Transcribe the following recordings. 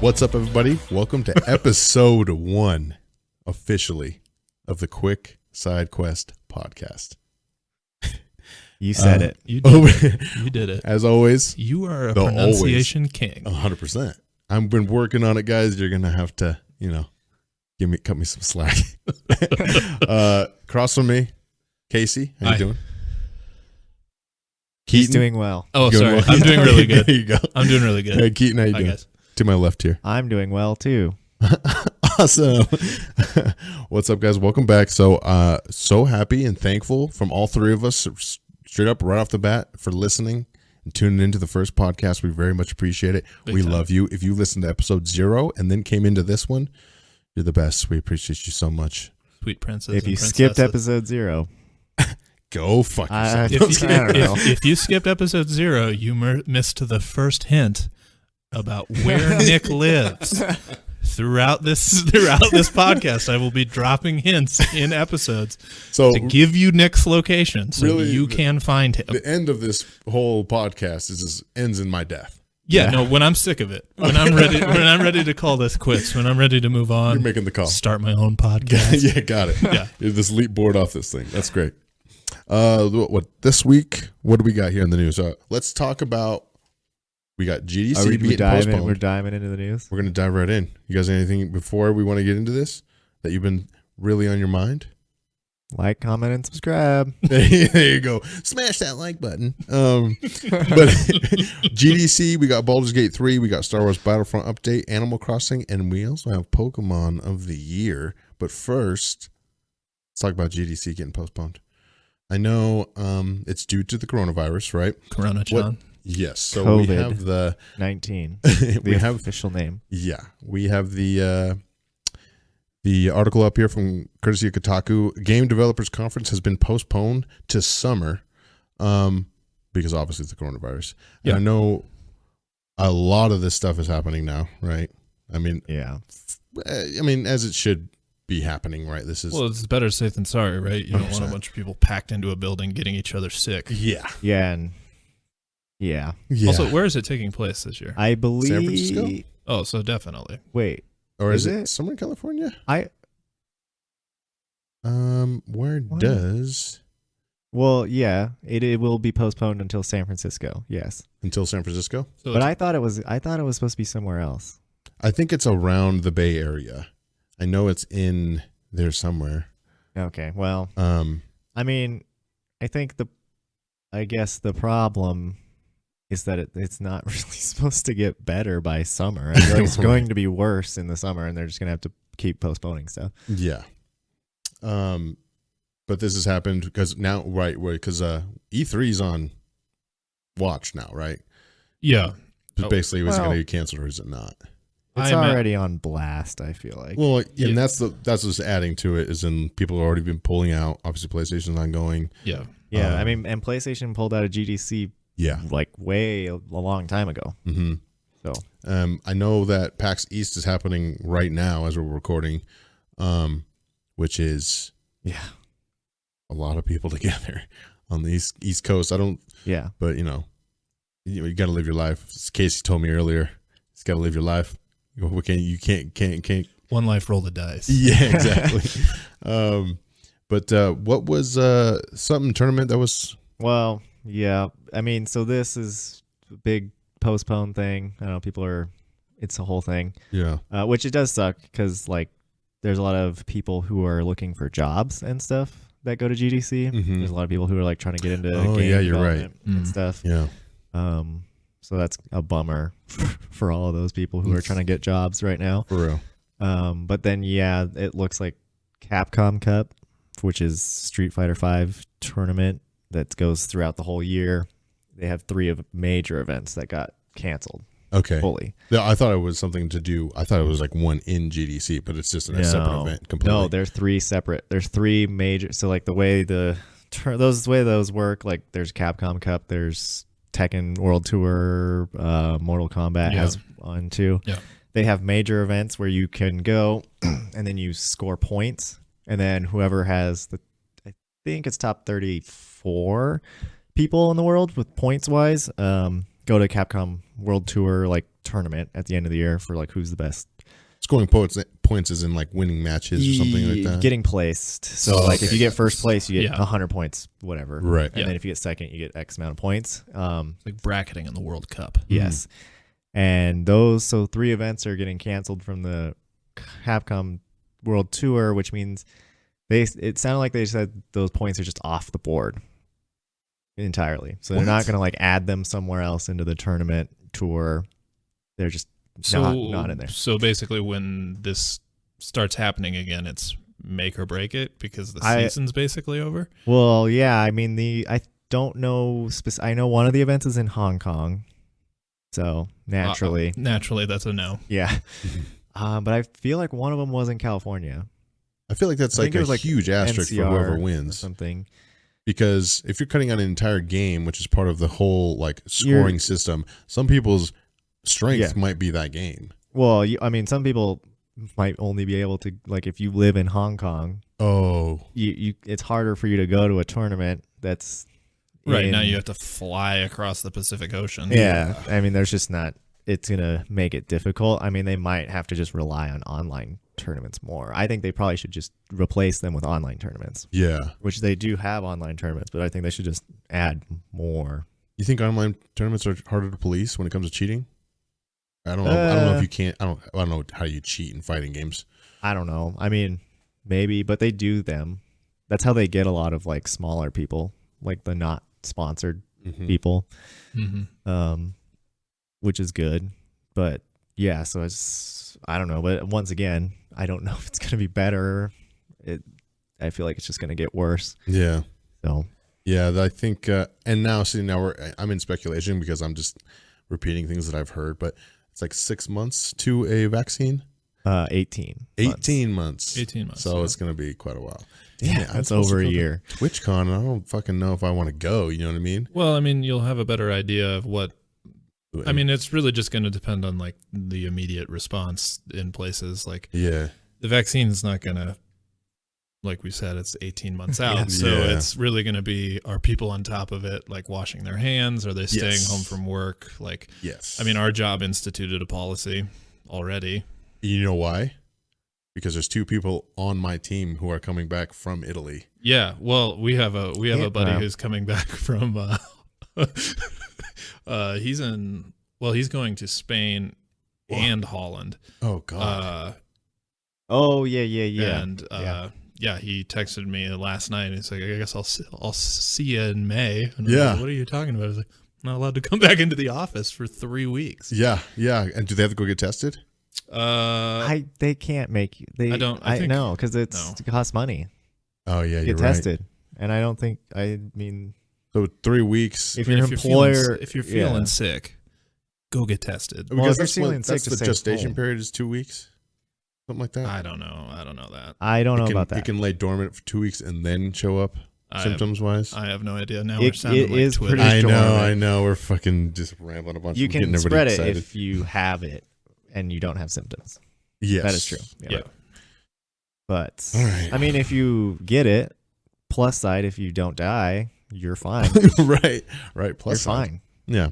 What's up, everybody? Welcome to episode 1, officially, of the Quick Side Quest podcast. You said it. You did it. You did it. As always, You are a pronunciation king. 100%. I've been working on it, guys. You're going to have to, cut me some slack. Across from me, Casey. How you doing? He's Keaton? doing well. Oh, Doing sorry. well? I'm doing really good. There you go. I'm doing really good. Hey, Keaton, how you doing? Guys. To my left here. I'm doing well too. Awesome. What's up, guys? Welcome back. So happy and thankful from all three of us, straight up right off the bat, for listening and tuning into the first podcast. We very much appreciate it. We love you. If you listened to episode 0 and then came into this one, you're the best. We appreciate you so much. Sweet princess. If you skipped episode 0, go fuck yourself. If you skipped episode 0, you missed the first hint about where Nick lives. Throughout this podcast, I will be dropping hints in episodes to give you Nick's location so really, you can find him. The end of this whole podcast ends in my death. Yeah, no, when I'm sick of it, when I'm ready to call this quits, when I'm ready to move on, you're making the call. Start my own podcast. Yeah, got it. Yeah, you're this leap board off this thing. That's great. This week? What do we got here in the news? Let's talk about. We got GDC being postponed. We're diving into the news. We're going to dive right in. You guys, anything before we want to get into this that you've been really on your mind? Like, comment, and subscribe. There you go. Smash that like button. But GDC, we got Baldur's Gate 3, we got Star Wars Battlefront update, Animal Crossing, and we also have Pokemon of the Year. But first, let's talk about GDC getting postponed. I know it's due to the coronavirus, right? Corona-chan. Yes. So COVID we have the 19. we have official name. Yeah, we have the article up here from courtesy of Kotaku. Game Developers Conference has been postponed to summer, because obviously it's the coronavirus. Yeah. And I know a lot of this stuff is happening now, right? I mean, as it should be happening, right? It's better safe than sorry, right? You don't 100%. want a bunch of people packed into a building getting each other sick. Yeah. Yeah. Also, where is it taking place this year? I believe San Francisco? Oh, so definitely. Wait. Or is it it somewhere in California? What? Does Well, yeah, it will be postponed until San Francisco. Yes. until San Francisco? So But I thought it was supposed to be somewhere else. I think it's around the Bay Area. I know it's in there somewhere. Okay. Well, I mean, I guess the problem is that it's not really supposed to get better by summer. I feel like it's going to be worse in the summer, and they're just going to have to keep postponing stuff. Yeah. But this has happened because now, right? Because E3's on watch now, right? yeah. But basically, is it going to get canceled or is it not? It's already on blast, I feel like. Well, and that's what's adding to it is in people have already been pulling out. Obviously, PlayStation's ongoing. Yeah. Yeah, I mean, and PlayStation pulled out of GDC like way a long time ago. Mm-hmm. So I know that PAX East is happening right now as we're recording, which is a lot of people together on the East Coast. But you got to live your life. As Casey told me earlier, it's got to live your life. You can't. One life, roll the dice. Yeah, exactly. But what was something tournament that was? Well, yeah. I mean, so this is a big postponed thing. I don't know. It's a whole thing. Yeah. Which it does suck because there's a lot of people who are looking for jobs and stuff that go to GDC. Mm-hmm. There's a lot of people who are trying to get into game you're right. and stuff. Yeah. So that's a bummer for all of those people who are trying to get jobs right now. For real. But then it looks like Capcom Cup, which is Street Fighter V tournament that goes throughout the whole year. They have 3 major events that got canceled. Okay. Fully. Yeah, I thought it was something to do. I thought it was like one in GDC, but it's just a separate event completely. No, there's 3 separate. There's 3 major. So the way those work, there's Capcom Cup, there's Tekken World Tour, Mortal Kombat has one too. Yeah. They have major events where you can go and then you score points, and then whoever has I think it's top 34 people in the world with points wise, go to Capcom World Tour like tournament at the end of the year for like who's the best. Scoring points is in like winning matches or something like that. Getting placed. So like if you get first place, you get 100 points, whatever. Right. And then if you get second, you get X amount of points. Like bracketing in the World Cup. Yes. And so 3 events are getting canceled from the Capcom World Tour, which means it sounded like they said those points are just off the board entirely. So they're not going to like add them somewhere else into the tournament tour. They're just not in there. So basically when this starts happening again, it's make or break it because the season's basically over? Well, yeah. I mean, I don't know. I know one of the events is in Hong Kong. So naturally. Naturally, that's a no. Yeah. But I feel like one of them was in California. I feel like that's like a huge asterisk for whoever wins. Something. Because if you're cutting out an entire game, which is part of the whole like scoring system, some people's strength might be that game. Well, I mean, some people might only be able to, like, if you live in Hong Kong. Oh. It's harder for you to go to a tournament that's right now you have to fly across the Pacific Ocean. Yeah. I mean, there's just not. It's going to make it difficult. I mean, they might have to just rely on online tournaments more. I think they probably should just replace them with online tournaments. Yeah. Which they do have online tournaments, but I think they should just add more. You think online tournaments are harder to police when it comes to cheating? I don't know. I don't know if you can't. I don't know how you cheat in fighting games. I don't know. I mean, maybe, but they do them. That's how they get a lot of like smaller people, like the not sponsored people. Which is good, but yeah, so I don't know, but once again, I don't know if it's going to be better. I feel like it's just going to get worse. Yeah. So. Yeah, I think, and now I'm in speculation because I'm just repeating things that I've heard, but it's like 6 months to a vaccine. 18 months. 18 months. So it's going to be quite a while. Yeah, that's over a year. TwitchCon, I don't fucking know if I want to go. You know what I mean? Well, I mean, you'll have a better idea of what. I mean, it's really just going to depend on like the immediate response in places. Like, the vaccine's not going to, like we said, it's 18 months out. So it's really going to be, are people on top of it, like washing their hands? Are they staying home from work? Like, I mean, our job instituted a policy already. You know why? Because there's 2 people on my team who are coming back from Italy. Yeah. Well, we have a buddy who's coming back from, he's going to Spain and Holland. Oh God. Yeah. And he texted me last night and he's like, I guess I'll see you in May. And I'm like, what are you talking about? I was like, I'm not allowed to come back into the office for 3 weeks. Yeah. And do they have to go get tested? They can't make you. I know because it costs money. Oh yeah, you get tested, and I don't think. I mean. So 3 weeks. If your employer, if you're feeling sick, go get tested. Because that's the gestation period is 2 weeks, something like that. I don't know that. I don't know about that. It can lay dormant for 2 weeks and then show up symptoms wise. I have no idea. Now we're sounding like is Twitter. Pretty I know. We're fucking just rambling a bunch. You can spread it if you have it and you don't have symptoms. Yes, that is true. Yeah. But I mean, if you get it, plus side, if you don't die. You're fine. right. Plus, you're fine. Yeah.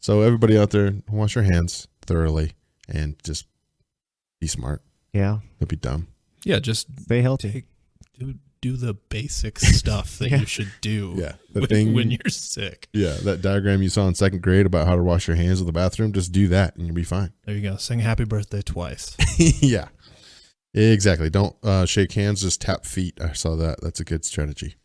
So everybody out there, wash your hands thoroughly and just be smart. Yeah. Don't be dumb. Yeah. Just stay healthy. Do the basic stuff that you should do. Yeah. When you're sick. Yeah. That diagram you saw in 2nd grade about how to wash your hands in the bathroom, just do that and you'll be fine. There you go. Sing happy birthday twice. Yeah. Exactly. Don't shake hands. Just tap feet. I saw that. That's a good strategy.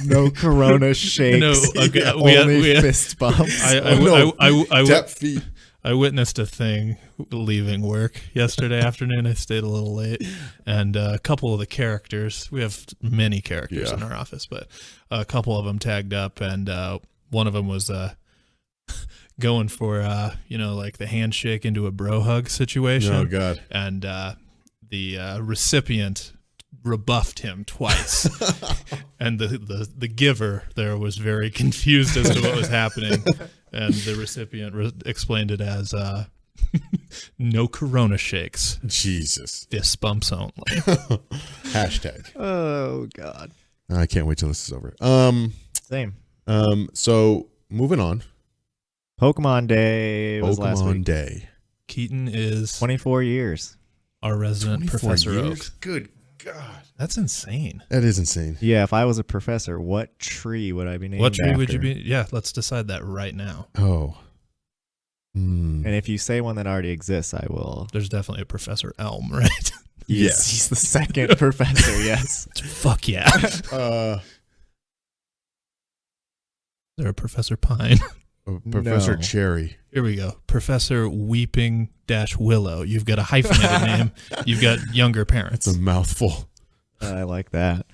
No Corona shakes. No, only fist bumps. Tap feet. I witnessed a thing leaving work yesterday afternoon. I stayed a little late, and a couple of the characters. We have many characters in our office, but a couple of them tagged up, and one of them was going for like the handshake into a bro hug situation. Oh God! And the recipient rebuffed him twice, and the giver there was very confused as to what was happening, and the recipient explained it as no Corona shakes, Jesus, fist bumps only. Hashtag. Oh God, I can't wait till this is over. Same. So moving on, Pokemon Day was last Pokemon week. Day. Keaton is 24 years. our resident 24 Professor years? Oak. Good God. That's insane. That is insane. Yeah, if I was a professor, what tree would I be named What tree would after? you be? Yeah, let's decide that right now. Oh. Hmm. And if you say one that already exists, I will. There's definitely a Professor Elm, right? Yes. He's the second professor, yes. Fuck yeah. Is there a Professor Pine? Professor No. Cherry. Here we go. Professor Weeping Willow. You've got a hyphenated name. You've got younger parents. That's a mouthful. I like that.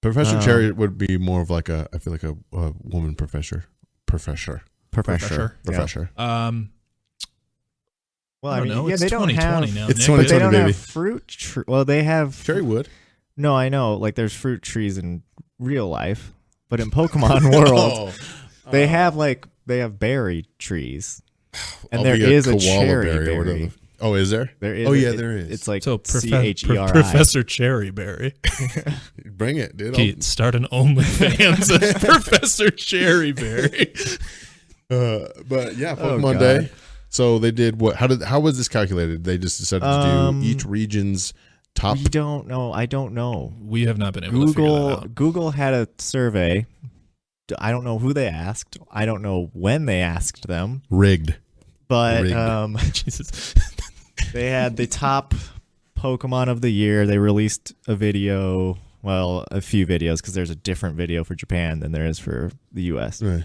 Professor Cherry would be more of like I feel like a woman professor. Professor. Professor. Professor. Well, I don't know. yeah, It's they don't 2020 have. now. It's Nick. 2020, But they don't baby. have fruit. Well, they have. Cherry would. No, I know. Like, there's fruit trees in real life, but in Pokemon world, they have berry trees, and there is a cherry berry. Oh, is there? There is. Oh, yeah, there is. It's like So CHERI. Professor Cherryberry. Bring it, dude. Pete, start an OnlyFans as Professor Cherryberry. But yeah, Oh, Pokemon God. Day. So they did what? How was this calculated? They just decided to do each region's top. We don't know. I don't know. We have not been able to figure that out. Google had a survey. I don't know who they asked. I don't know when they asked them. Rigged. But Rigged. Jesus. they had the top Pokemon of the year. They released a video, well, a few videos, because there's a different video for Japan than there is for the U.S. Right.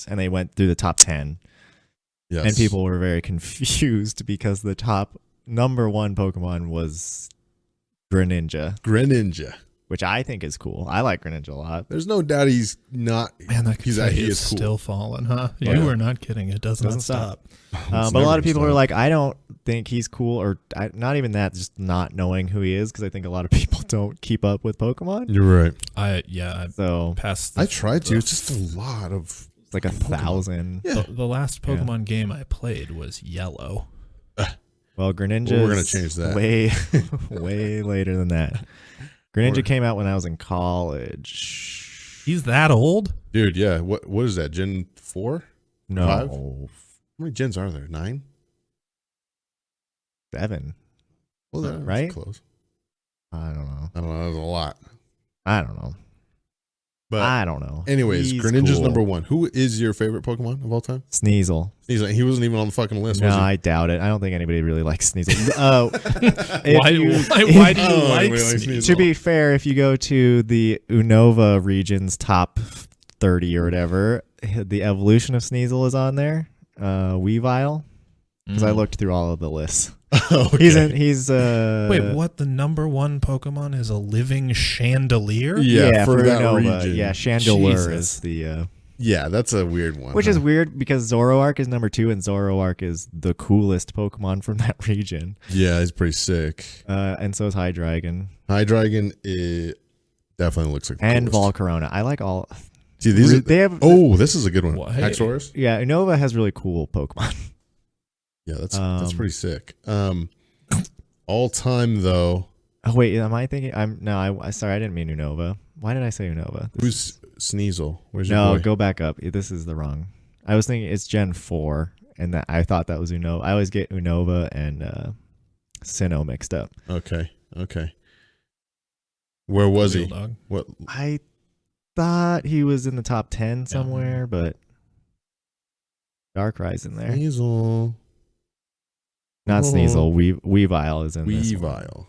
And they went through the top 10. Yes. And people were very confused because the top number one Pokemon was Greninja, Greninja. which I think is cool. I like Greninja a lot. There's no doubt he's not. Man, that he is is cool. still falling, huh? Yeah. You were not kidding. It doesn't stop. But a lot of people are like, I don't think he's cool, or not even that, just not knowing who he is, because I think a lot of people don't keep up with Pokemon. You're right. I So passed. I tried to. It's just a lot of. it's like 1,000. Yeah. The last Pokemon game I played was Yellow. Well, Greninja Well, we're gonna change that. way, way later than that. Greninja came out when I was in college. He's that old? Dude, yeah. What is that? Gen 4? No, 5? How many gens are there? 9? 7. Well, that's Right? close. I don't know. I don't know. That's a lot. I don't know. But I don't know. anyways, He's Greninja's cool. number one. Who is your favorite Pokemon of all time? Sneasel. He wasn't even on the fucking list, No, was he? I doubt it. I don't think anybody really likes Sneasel. Why do you like anybody likes Sneasel? Sneasel. To be fair, if you go to the Unova region's top 30 or whatever, the evolution of Sneasel is on there. Weavile. Because I looked through all of the lists. Okay. He's Wait, what? The number one Pokemon is a living chandelier? Yeah, for that Unova. region. Yeah, Chandelure Jesus. is the Yeah, that's a weird one. which is weird because Zoroark is number 2 and Zoroark is the coolest Pokemon from that region. Yeah, he's pretty sick. And so is Hydreigon. Hydreigon definitely looks like the And coolest. Volcarona. I like all. See, these are, They have. oh, this is a good one. What? Haxorus? Yeah, Unova has really cool Pokemon. Yeah, that's pretty sick. All time though, Oh wait, am I thinking? I sorry, I didn't mean Unova. Why did I say Unova? who's Sneasel? Where's your No, boy? go back up. This is the wrong. I was thinking it's Gen 4, and that I thought that was Unova. I always get Unova and Sinnoh mixed up. Okay. Where was Real he? dog. What? I thought he was in the top 10 somewhere, but Darkrai's in there. Sneasel. Not Oh. Sneasel. Weavile is in this one. Weavile.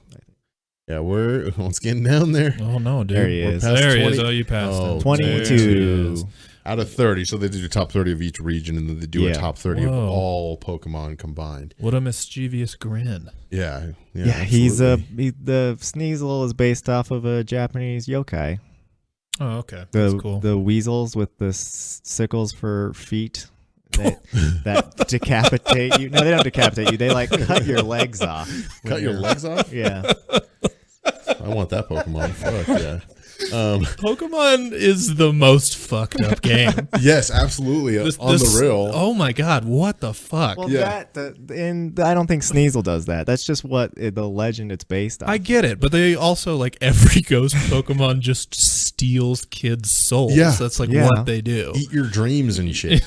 Yeah, we're once getting down there. Oh, no, dude. There he We're is. past There he is. 20 Oh, you passed Oh, him. 22. There he is. Out of 30, so they do the top 30 of each region, and then they do Yeah. a top 30 of Whoa. all Pokemon combined. What a mischievous grin. Yeah, Yeah, he's absolutely. the Sneasel is based off of a Japanese yokai. Oh, okay. That's The cool. the weasels with the sickles for feet that decapitate you. No, they don't decapitate you. They like cut your legs off. when Cut your you're- legs off? Yeah. I want that Pokemon. Fuck yeah. Pokemon is the most fucked up game. Yes, absolutely. On the real. Oh my god, what the fuck? Well, Yeah. I don't think Sneasel does that. That's just what the legend it's based on. I get it, but they also like every ghost Pokemon just steals kids' souls. Yeah. That's like Yeah. what they do. Eat your dreams and shit.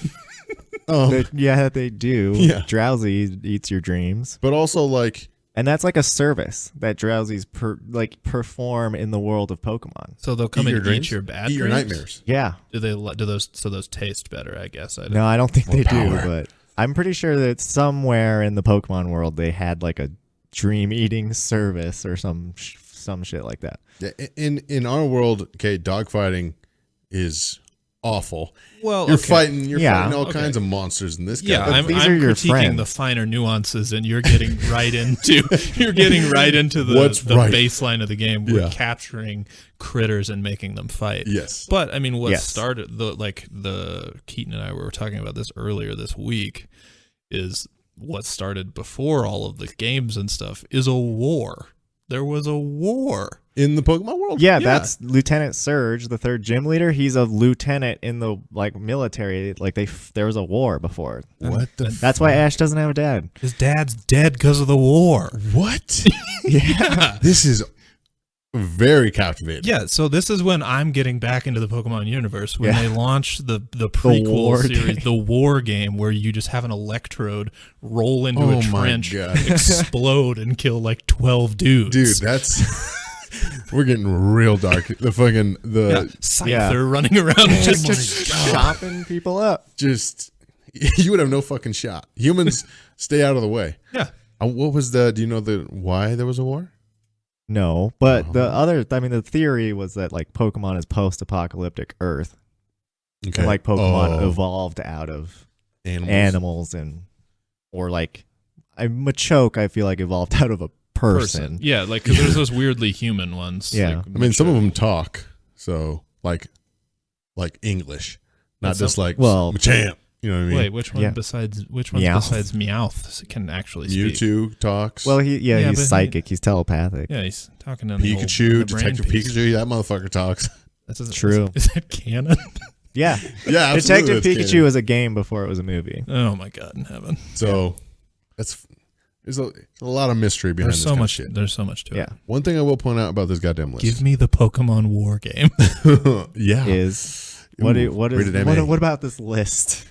Yeah, they do. Yeah. Drowsy eats your dreams. But also, like, And that's like a service that Drowsies perform in the world of Pokemon. So they'll come eat your and dreams? eat your bad Eat your dreams? nightmares. Yeah. Do those taste better? I guess. No, I don't think More they power. do, but I'm pretty sure that somewhere in the Pokemon world they had like a dream eating service or some shit like that. Yeah, in our world, okay, dogfighting is awful. Well, You're fighting all Okay. kinds of monsters in this game. Yeah, But I'm these are your critiquing friends. the finer nuances, and you're getting right into the What's right. baseline of the game. We're Yeah. capturing critters and making them fight. Yes. But I mean, what Yes. started the Keaton and I were talking about this earlier this week is what started before all of the games and stuff is a war. There was a war. In the Pokemon world? Yeah, that's Lieutenant Surge, the third gym leader. He's a lieutenant in the military. Like there was a war before. What the That's why Ash doesn't have a dad. His dad's dead because of the war. What? Yeah. This is very captivating. Yeah, so this is when I'm getting back into the Pokemon universe when Yeah. they launched the prequel war series, game. the war game, where you just have an Electrode roll into Oh a my trench, God. explode, and kill like 12 dudes. Dude, that's we're getting real dark. The fucking Scyther Yeah. running around Just chopping people up. just you would have no fucking shot. Humans stay out of the way. yeah. What was do you know why there was a war? No, but the theory was that like Pokemon is post-apocalyptic Earth. Okay. And like Pokemon evolved out of animals or like Machoke, I feel like evolved out of a person. Yeah, like 'cause there's those weirdly human ones. Yeah. I mean, some of them talk, so like English, not That's just like well- Machamp. You know what I mean? Wait, which one Yeah. besides Meowth. Meowth can actually speak? Mewtwo talks. Well, Yeah, but he's he- psychic. He's telepathic. Yeah, he's talking in Pikachu, the brain Detective piece. Pikachu, that motherfucker talks. That doesn't- True. Is that canon? Yeah. Yeah, absolutely, Detective that's Pikachu canon. was a game before it was a movie. Oh my God in heaven! So there's a lot of mystery behind There's this so kind of much. shit. There's so much to Yeah. it. One thing I will point out about this goddamn list. Give me the Pokemon War game. Yeah. Is Ooh, rated MA. what about this list?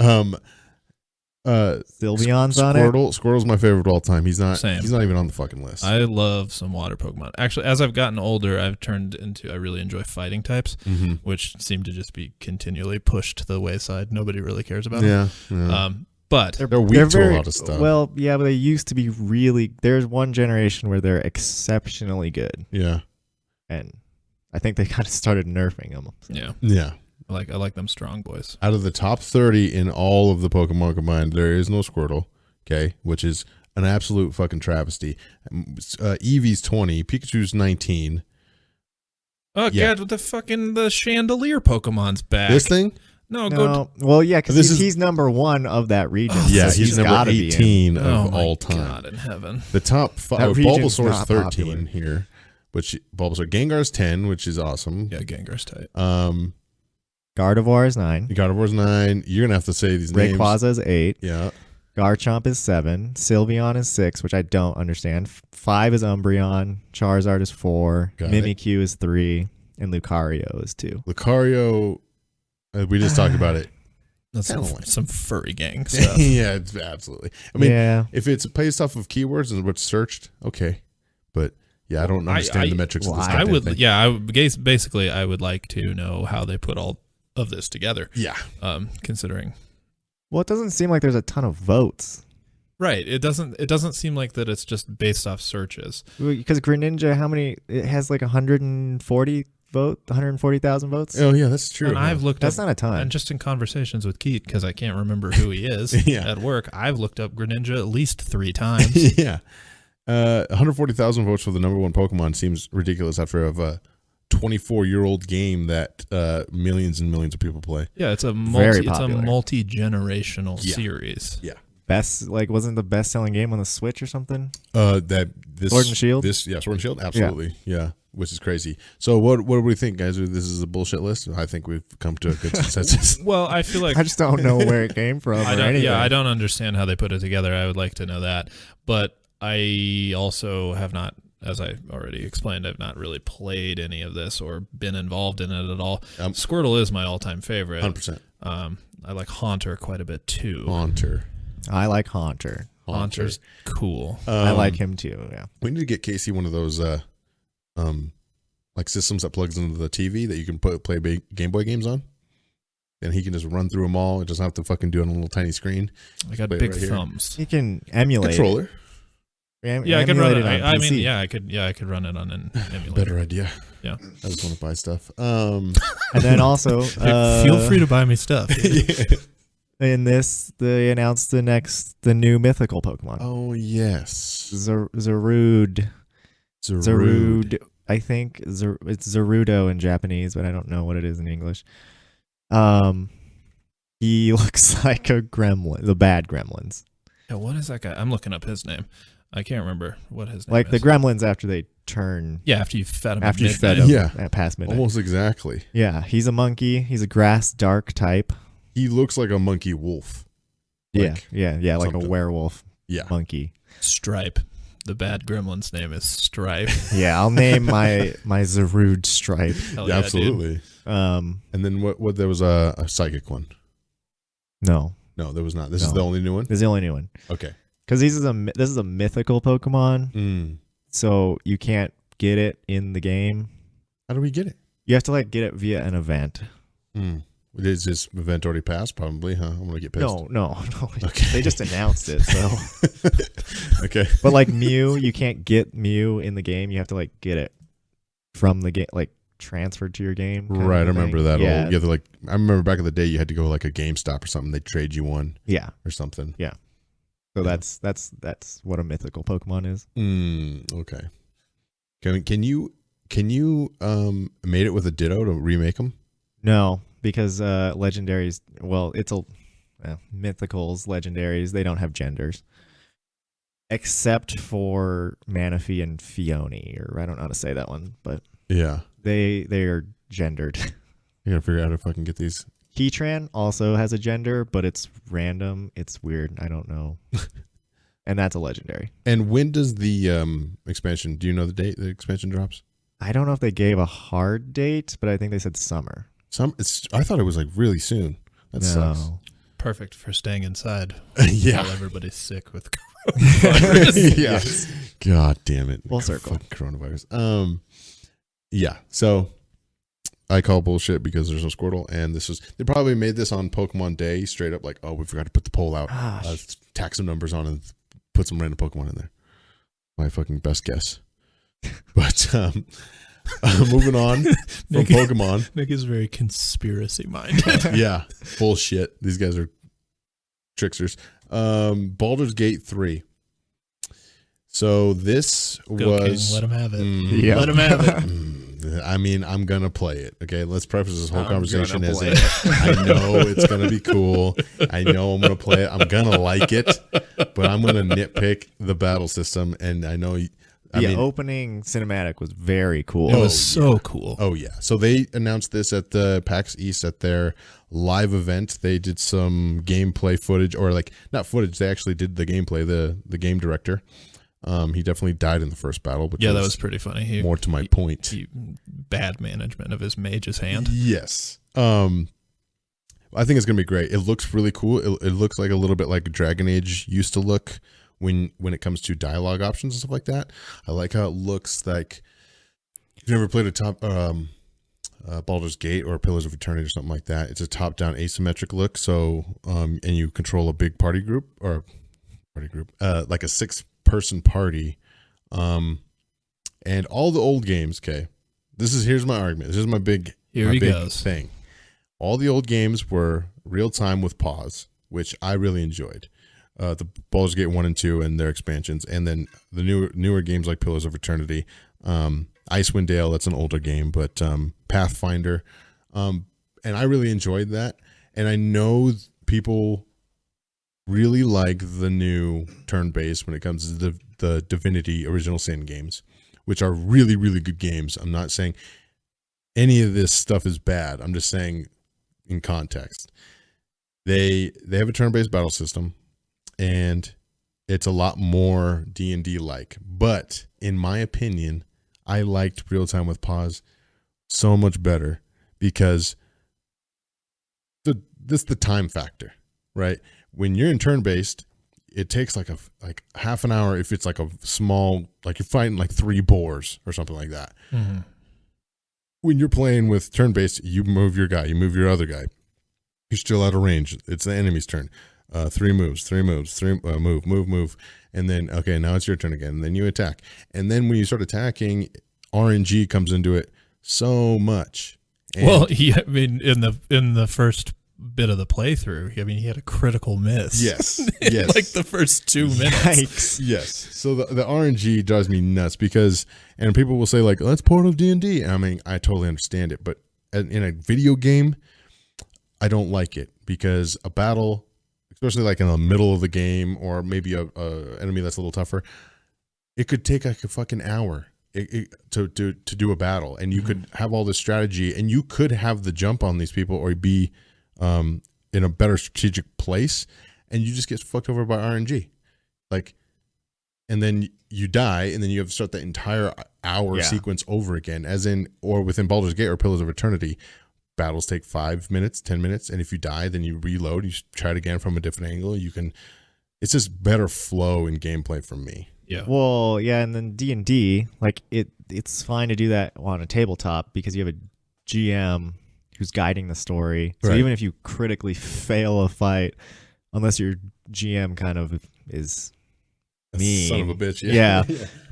Sylveon's on it. Squirtle's my favorite of all time. He's not. Same. He's not even on the fucking list. I love some water Pokemon. Actually, as I've gotten older, I've turned into. I really enjoy fighting types, Mhm. which seem to just be continually pushed to the wayside. Nobody really cares about Yeah. them. But They're weak to a lot of stuff. Well, yeah, but they used to be really. There's one generation where they're exceptionally good, Yeah. and I think they kind of started nerfing them. yeah, Yeah. I like them strong boys. Out of the top 30 in all of the Pokemon combined, there is no Squirtle. Okay, which is an absolute fucking travesty. Eevee's 20, Pikachu's 19. Oh Yeah. God, the chandelier Pokemon's back. This thing? No, go. No, well, yeah, because This is- he's number one of that region. Yeah, so he's number gotta be in. 18 Oh of my all time. God in heaven. The top That five, region's Bulbasaur's not 13 popular. here, which Bulbasaur, Gengar's 10, which is awesome. Yeah, Gengar's tight. Gardevoir is 9. Gardevoir's 9. You're gonna have to say these names. Rayquaza is 8. Yeah. Garchomp is 7. Sylveon is 6, which I don't understand. 5 is Umbreon. Charizard is 4. Got it. Mimikyu is 3. And Lucario is 2. Lucario, we just talked about it. That's Kinda like- some furry gang stuff. Yeah, it's absolutely. I mean, yeah. if it's based off of keywords and what's searched, okay. But yeah, I don't understand the metrics of this well, I goddamn would, thing. yeah, basically, I would like to know how they put all of this together. Yeah. Considering, Well, it doesn't seem like there's a ton of votes. right? It doesn't seem like that. It's just based off searches. Because Greninja, how many? It has like 140,000 votes. Oh yeah, that's true. And I've looked That's up, not a ton. and just in conversations with Keith, because I can't remember who he is Yeah. at work, I've looked up Greninja at least 3 times. Yeah. 140,000 votes for the number one Pokemon seems ridiculous after a 24-year-old game that millions and millions of people play. Yeah, it's a Very multi popular. generational Yeah. series. Yeah. Wasn't the best selling game on the Switch or something? Sword Sword and Shield? Sword and Shield, absolutely. Yeah. Which is crazy. So what do we think, guys? This is a bullshit list? I think we've come to a good consensus. Well, I feel like I just don't know where it came from. I or don't, anything. yeah, I don't understand how they put it together. I would like to know that. But I also have not, as I already explained, I've not really played any of this or been involved in it at all. Squirtle is my all-time favorite. 100%. I like Haunter quite a bit too. Haunter. I like Haunter. Haunter's cool. I like him too. Yeah. We need to get Casey one of those like systems that plugs into the TV that you can play Game Boy games on. And he can just run through them all. It doesn't have to fucking do it on a little tiny screen. I got big thumbs. He can emulate controller. Yeah, I could run it. I mean, yeah, I could run it on an emulator. Better idea. Yeah, I just want to buy stuff. And then also, feel free to buy me stuff. In this, they announced the new mythical Pokemon. Oh yes, Zarude. I think it's Zarudo in Japanese, but I don't know what it is in English. He looks like a gremlin, the bad gremlins. Yeah, what is that guy? I'm looking up his name. I can't remember what his name like is. The gremlins after they turn. Yeah, after you fed him. After you fed him. Yeah, at past midnight. Almost exactly. Yeah, he's a monkey. He's a grass dark type. He looks like a monkey wolf. Like like a werewolf. Yeah, monkey. Stripe. The bad gremlin's name is Stripe. Yeah, I'll name my Zarude Stripe. Yeah, absolutely. Dude. And then what? There was a psychic one. No, there was not. This is the only new one. This is the only new one. Okay. Because this is a mythical Pokemon, so you can't get it in the game. How do we get it? You have to get it via an event. Is this event already passed? Probably, huh? I'm gonna get pissed. No. Okay. They just announced it, so. Okay. But Mew, you can't get Mew in the game. You have to get it from the game, transferred to your game. Right, I remember that. Yeah. You have to I remember back in the day, you had to go a GameStop or something. They trade you one. Yeah. Or something. Yeah. So that's what a mythical Pokemon is. Okay. Can you mate it with a Ditto to remake them? No, because legendaries. Well, mythicals, legendaries. They don't have genders, except for Manaphy and Fione, or I don't know how to say that one, but yeah, they are gendered. You gotta figure out if I can get these. Keytran also has a gender, but it's random. It's weird. I don't know. And that's a legendary. And when does the expansion? Do you know the date the expansion drops? I don't know if they gave a hard date, but I think they said summer. I thought it was really soon. That sucks. Perfect for staying inside. Yeah. While everybody's sick with coronavirus. Yeah. God damn it. Full circle. Coronavirus. Yeah. So I call bullshit because there's no Squirtle, and they probably made this on Pokemon Day, straight up we forgot to put the poll out, tack some numbers on, and put some random Pokemon in there. My fucking best guess. But moving on from Pokemon. Nick is very conspiracy minded. Yeah, bullshit. These guys are tricksters. Baldur's Gate 3. So this was... King, let him have it. Yeah. Let him have it. I mean, I'm going to play it. Okay, let's preface this whole conversation as I know it's going to be cool. I know I'm going to play it. I'm going to like it, but I'm going to nitpick the battle system. And I know... The opening cinematic was very cool. It was so cool. Oh, yeah. So they announced this at the PAX East at their live event. They did some gameplay footage, or not footage. They actually did the gameplay. The game director. He definitely died in the first battle. Which that was pretty funny. More to my point. Bad management of his mage's hand. Yes. I think it's going to be great. It looks really cool. It looks like a little bit like Dragon Age used to look when it comes to dialogue options and stuff like that. I like how it looks like. If you've ever played Baldur's Gate or Pillars of Eternity or something like that, it's a top-down asymmetric look. So, and you control a big party group, like a 6-person party, and all the old games. Okay, here's my argument. This is my big thing. All the old games were real time with pause, which I really enjoyed. The Baldur's Gate 1 and 2 and their expansions, and then the newer games like Pillars of Eternity, Icewind Dale, that's an older game, but Pathfinder, and I really enjoyed that. And I know people really like the new turn-based when it comes to the Divinity Original Sin games, which are really, really good games. I'm not saying any of this stuff is bad. I'm just saying in context. They have a turn-based battle system, and it's a lot more D&D like. But in my opinion, I liked real time with pause so much better because this the time factor, right? When you're in turn-based, it takes like half an hour if it's like a small, like you're fighting like 3 boars or something like that. Mm-hmm. When you're playing with turn-based, you move your guy, you move your other guy. You're still out of range. It's the enemy's turn. 3 moves, move. And then, okay, now it's your turn again. And then you attack. And then when you start attacking, RNG comes into it so much. And Well, I mean, in the first bit of the playthrough, I mean, he had a critical miss. Yes. in Yes. like the first 2 minutes. Yikes. Yes. So the RNG drives me nuts because, and people will say like, that's part of D&D. And I mean, I totally understand it. But in a video game, I don't like it because a battle, especially like in the middle of the game or maybe a enemy that's a little tougher, it could take like a fucking hour to do a battle, and you could have all this strategy, and you could have the jump on these people or be in a better strategic place, and you just get fucked over by RNG, like, and then you die, and then you have to start the entire hour sequence over again, as in, or within Baldur's Gate or Pillars of Eternity. Battles take 5 minutes, 10 minutes, and if you die, then you reload. You try it again from a different angle. You can. It's just better flow in gameplay for me. Yeah. Well, yeah, and then D&D, like it's fine to do that on a tabletop because you have a GM who's guiding the story. So Right. even if you critically fail a fight, unless your GM kind of is mean, Son of a bitch. yeah,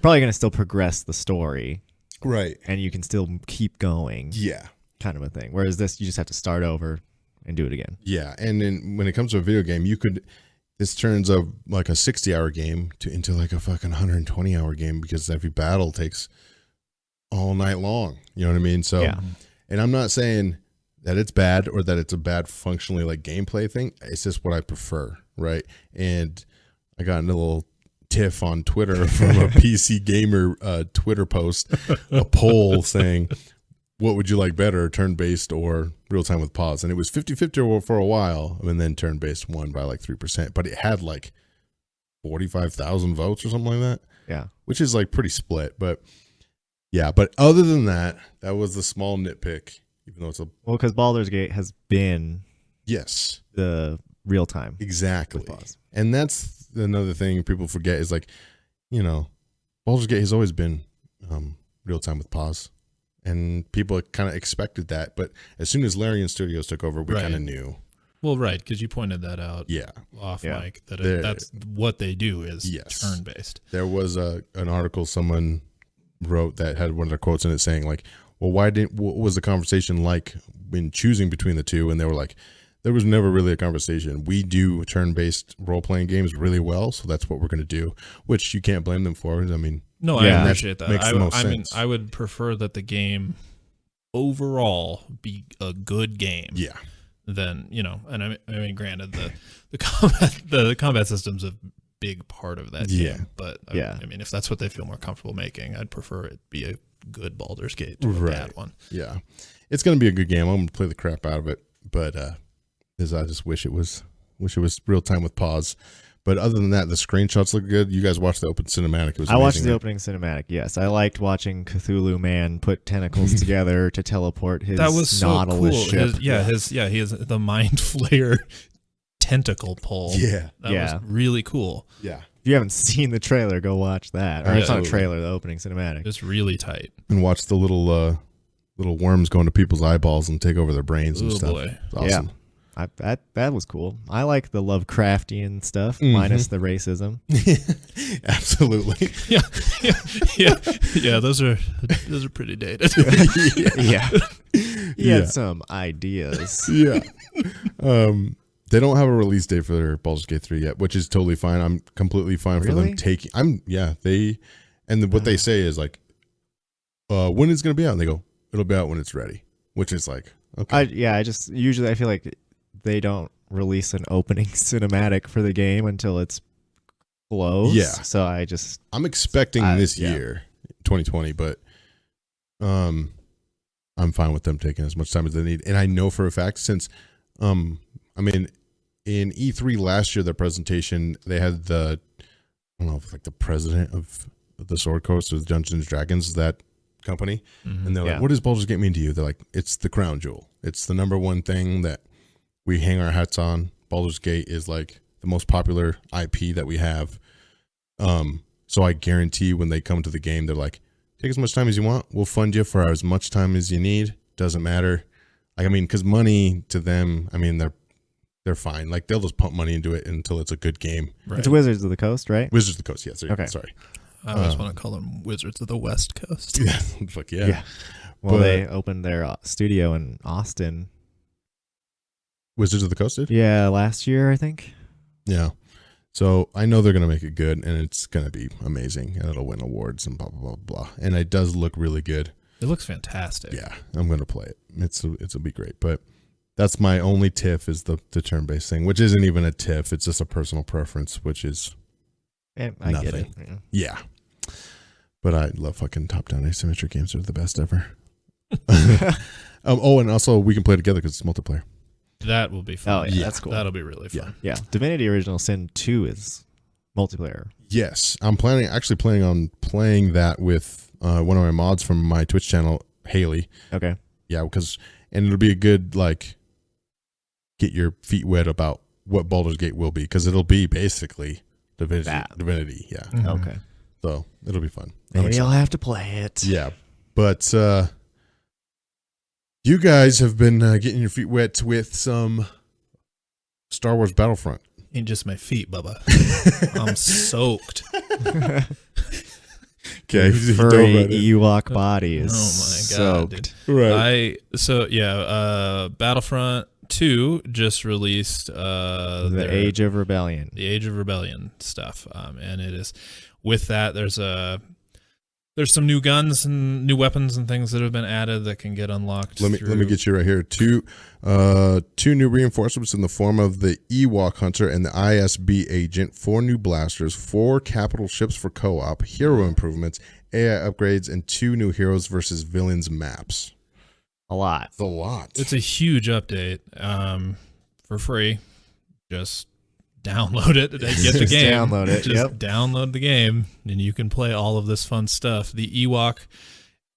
probably gonna still progress the story, Right. and you can still keep going, Yeah. kind of a thing. Whereas this, you just have to start over and do it again. Yeah. And then when it comes to a video game, this turns a like a 60-hour game into like a fucking 120-hour game because every battle takes all night long. You know what I mean? So, Yeah. and I'm not saying that it's bad or that it's a bad functionally like gameplay thing. It's just what I prefer, right? And I got in a little tiff on Twitter from a PC gamer Twitter post, a poll saying, what would you like better, turn-based or real-time with pause? And it was 50-50 for a while, and then turn-based won by like 3%. But it had like 45,000 votes or something like that. Yeah. Which is like pretty split. But yeah, but other than that, that was the small nitpick, even though it's a... Well, because Baldur's Gate has been Yes. the real time. Exactly. With pause. And that's another thing people forget is like, you know, Baldur's Gate has always been real-time with pause. And people kind of expected that, but as soon as Larian Studios took over, we Right. kind of knew. Well, right, because you pointed that out Yeah, off Yeah. mic that There- that's what they do is Yes. turn-based. there was an article someone wrote that had one of their quotes in it saying like, "Well, what was the conversation like when choosing between the two?" And they were like, "There was never really a conversation. We do turn-based role-playing games really well, so that's what we're going to do." Which you can't blame them for. I mean, No, Yeah. I appreciate that. Makes the most I mean, sense. I would prefer that the game overall be a good game. yeah, Than, you know, and I mean, granted, the combat system's a big part of that Yeah. game, but Yeah. I mean, if that's what they feel more comfortable making, I'd prefer it be a good Baldur's Gate to a Right. bad one. yeah. It's going to be a good game. I'm going to play the crap out of it, but I just wish it was real-time with pause. But other than that, the screenshots look good. You guys watched the open cinematic. It was I watched amazing, the right? opening cinematic. Yes, I liked watching Cthulhu Man put tentacles together to teleport his That was so Nautilus cool. ship. He has the Mind Flayer tentacle pole. Yeah, That Yeah. was really cool. yeah. If you haven't seen the trailer, go watch that. Or it's not a Absolutely. trailer, the opening cinematic. It's really tight. And watch the little worms go into people's eyeballs and take over their brains and Oh stuff. boy. It's awesome. That was cool. I like the Lovecraftian stuff, Mhm. minus the racism. Absolutely. Yeah. Those are pretty dated. Yeah. He Yeah. had some ideas. Yeah. They don't have a release date for their Baldur's Gate 3 yet, which is totally fine. I'm completely fine for Really? them taking. What they say is like, when it's gonna be out, and they go, it'll be out when it's ready, which is like, okay. I feel like they don't release an opening cinematic for the game until it's closed. Yeah. So I'm expecting this yeah. year, 2020, but I'm fine with them taking as much time as they need. And I know for a fact since, in E3 last year, their presentation, they had I don't know if like the president of the Sword Coast or the Dungeons and Dragons, that company. Mhm. And they're Yeah. like, what does Baldur's Gate mean to you? They're like, it's the crown jewel. It's the number one thing that we hang our hats on. Baldur's Gate is like the most popular IP that we have. So I guarantee when they come to the game, they're like, take as much time as you want. We'll fund you for as much time as you need. Doesn't matter. Like, I mean, because money to them, I mean, they're fine. Like, they'll just pump money into it until it's a good game. Right. It's Wizards of the Coast, right? Wizards of the Coast, yes. Okay. Sorry. I always want to call them Wizards of the West Coast. Yeah. Fuck yeah. Well, they opened their studio in Austin. Wizards of the Coast did? Yeah, last year, I think. Yeah. So I know they're going to make it good, and it's going to be amazing, and it'll win awards and blah, blah, blah, blah. And it does look really good. It looks fantastic. Yeah, I'm going to play it. It'll be great. But that's my only tiff is the turn-based thing, which isn't even a tiff. It's just a personal preference, which is I nothing. get it. Yeah. But I love fucking top-down asymmetric games. They're the best ever. And also we can play together because it's multiplayer. That will be fun. Oh, yeah, that's cool. That'll be really fun. Yeah. Divinity Original Sin 2 is multiplayer. Yes. I'm planning on playing that with one of my mods from my Twitch channel, Haley. Okay. Yeah, and it'll be a good, like, get your feet wet about what Baldur's Gate will be, because it'll be basically Divinity. Yeah. Mm-hmm. Okay. So it'll be fun. Maybe I'll have to play it. Yeah. But you guys have been getting your feet wet with some Star Wars Battlefront. Ain't just my feet, Bubba. I'm soaked. Okay. Furry Ewok bodies. Oh my god, dude. Right. Battlefront 2 just released the Age of Rebellion. The Age of Rebellion stuff. And it is with that there's some new guns and new weapons and things that have been added that can get unlocked. Let me get you right here. Two new reinforcements in the form of the Ewok Hunter and the ISB Agent, 4 new blasters, 4 capital ships for co-op, hero improvements, AI upgrades, and 2 new heroes versus villains maps. A lot. It's a lot. It's a huge update for free. Just download it and get the game. Download it. Just download the game, and you can play all of this fun stuff. The Ewok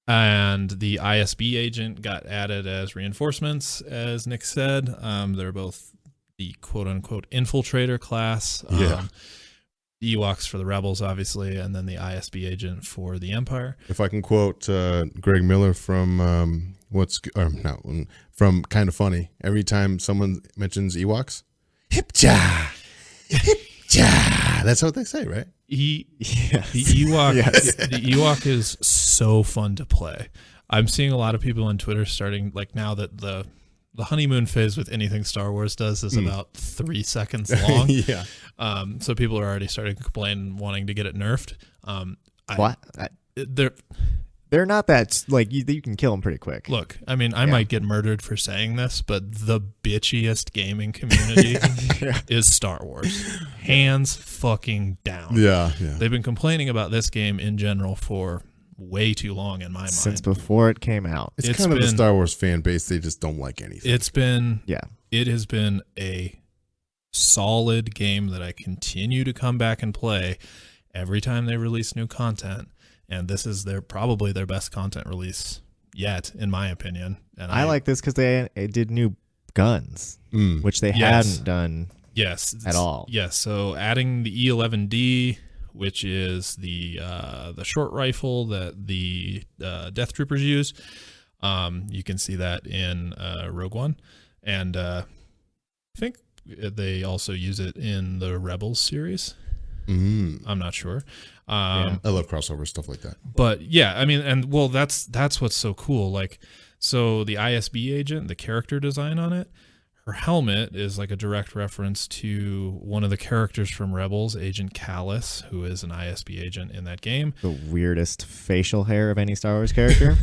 and the ISB agent got added as reinforcements, as Nick said. They're both the quote-unquote infiltrator class. Yeah. The Ewoks for the Rebels, obviously, and then the ISB agent for the Empire. If I can quote Greg Miller from from Kind of Funny, every time someone mentions Ewoks, Hipja. Hipja. That's what they say, right? The Ewok, the Ewok is so fun to play. I'm seeing a lot of people on Twitter starting, like, now that the honeymoon phase with anything Star Wars does is about 3 seconds long. Yeah. So people are already starting to complain, wanting to get it nerfed. What? They're not that, like, you can kill them pretty quick. Look, I mean, I might get murdered for saying this, but the bitchiest gaming community is Star Wars. Hands fucking down. Yeah. They've been complaining about this game in general for way too long in my mind. Since before it came out. It's kind of the Star Wars fan base. They just don't like anything. It has been a solid game that I continue to come back and play every time they release new content. And this is probably their best content release yet, in my opinion. And I like this because they did new guns, which they hadn't done at all. Yes, so adding the E11D, which is the short rifle that the Death Troopers use. You can see that in Rogue One. And I think they also use it in the Rebels series. I'm not sure. I love crossover stuff like that. But yeah, I mean, and well, that's what's so cool. Like, so the ISB agent, the character design on it, her helmet is like a direct reference to one of the characters from Rebels, Agent Callus, who is an ISB agent in that game. The weirdest facial hair of any Star Wars character.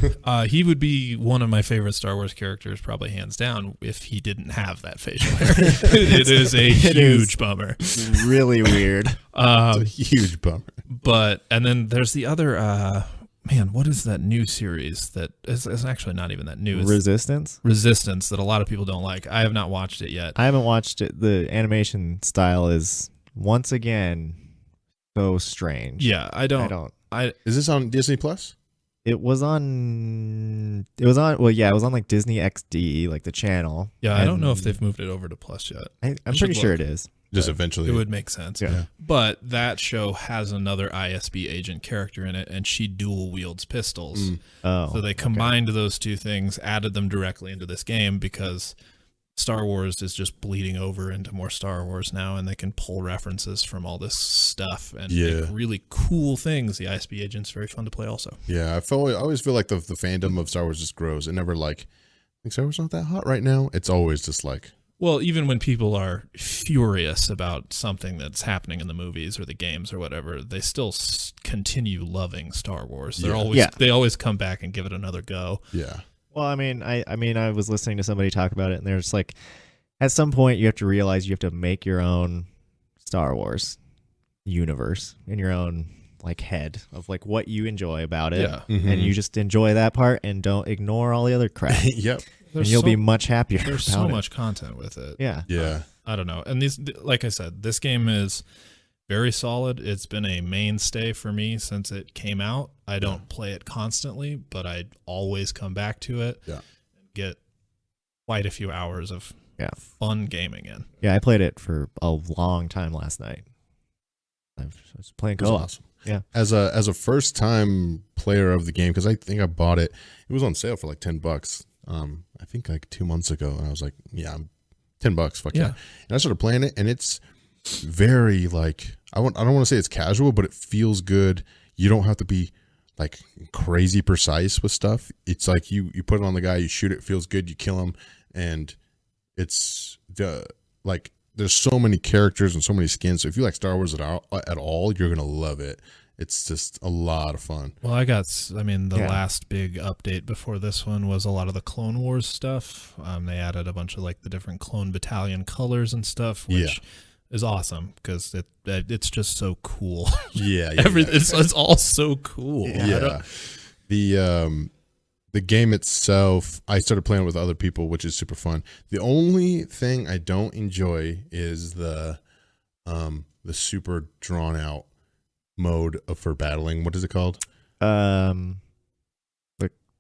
He would be one of my favorite Star Wars characters, probably hands down, if he didn't have that facial hair. It is a huge bummer. Really weird. It's a huge bummer. And then there's the other, what is that new series that is actually not even that new? It's Resistance that a lot of people don't like. I have not watched it yet. I haven't watched it. The animation style is, once again, so strange. Yeah, I don't. Is this on Disney Plus? It was on. Well, yeah, it was on like Disney XD, like the channel. Yeah, I don't know if they've moved it over to Plus yet. I'm pretty sure it is. Just eventually. It would make sense. Yeah. But that show has another ISB agent character in it, and she dual wields pistols. Oh, So they combined those two things, added them directly into this game because Star Wars is just bleeding over into more Star Wars now, and they can pull references from all this stuff and make really cool things. The ISB agent's very fun to play also. Yeah, I always feel like the fandom of Star Wars just grows. It never like, I think Star Wars not that hot right now. It's always just like. Well, even when people are furious about something that's happening in the movies or the games or whatever, they still continue loving Star Wars. They always come back and give it another go. Yeah. Well, I mean, I was listening to somebody talk about it, and there's like, at some point you have to realize you have to make your own Star Wars universe in your own like head of like what you enjoy about it, and you just enjoy that part and don't ignore all the other crap. Yep. And you'll be much happier. There's so much content with it. Yeah. Yeah. I don't know. And these, like I said, this game is very solid. It's been a mainstay for me since it came out. I don't play it constantly, but I always come back to it. Yeah. And get quite a few hours of fun gaming in. Yeah, I played it for a long time last night. I was playing co-op. Awesome. Yeah. As a first time player of the game, because I think I bought it. It was on sale for like $10. I think like 2 months ago, and I was like, yeah, I'm $10. Fuck yeah. And I started playing it, and it's very like I don't want to say it's casual, but it feels good. You don't have to be like crazy precise with stuff. It's like you put it on the guy, you shoot it, feels good, you kill him, and it's like there's so many characters and so many skins. So if you like Star Wars at all, you're gonna love it. It's just a lot of fun. Well, the last big update before this one was a lot of the Clone Wars stuff. They added a bunch of like the different clone battalion colors and stuff, which is awesome because it's just so cool. It's all so cool. Yeah. The game itself, I started playing with other people, which is super fun. The only thing I don't enjoy is the super drawn out mode for battling. What is it called?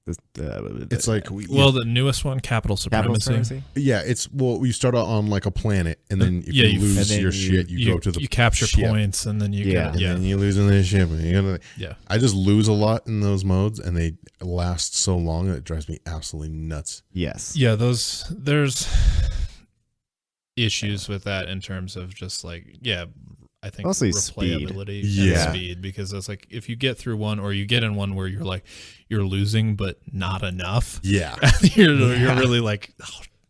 It's like the newest one, Capital Supremacy. Yeah, you start out on like a planet, and then if you lose your shit, you go to the you capture ship. points, and then you and then you lose in the ship. I just lose a lot in those modes, and they last so long that it drives me absolutely nuts. Yes. Yeah, there's issues with that in terms of just like I think mostly replayability and speed, because it's like if you get through one or you get in one where you're like you're losing but not enough, you're really like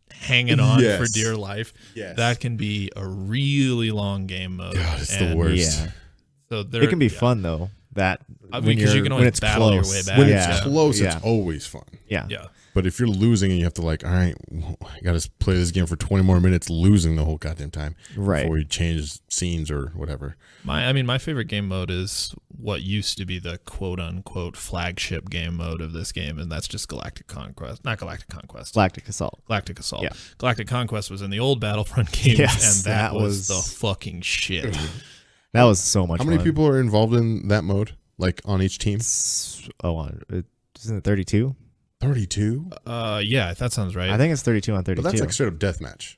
hanging on for dear life. That can be a really long game mode. God, it's the worst. Yeah. So it can be fun though. That because you can always battle your way back. When it's close, it's always fun. Yeah. But if you're losing and you have to like, all right, I got to play this game for 20 more minutes, losing the whole goddamn time before you change scenes or whatever. My favorite game mode is what used to be the quote unquote flagship game mode of this game, and that's just Galactic Conquest. Not Galactic Conquest. Galactic Assault. Galactic Assault. Yeah. Galactic Conquest was in the old Battlefront games, and that was the fucking shit. That was so much fun. How many people are involved in that mode, like on each team? Isn't it 32? 32? Yeah, that sounds right. I think it's 32 on 32. But that's like straight up deathmatch.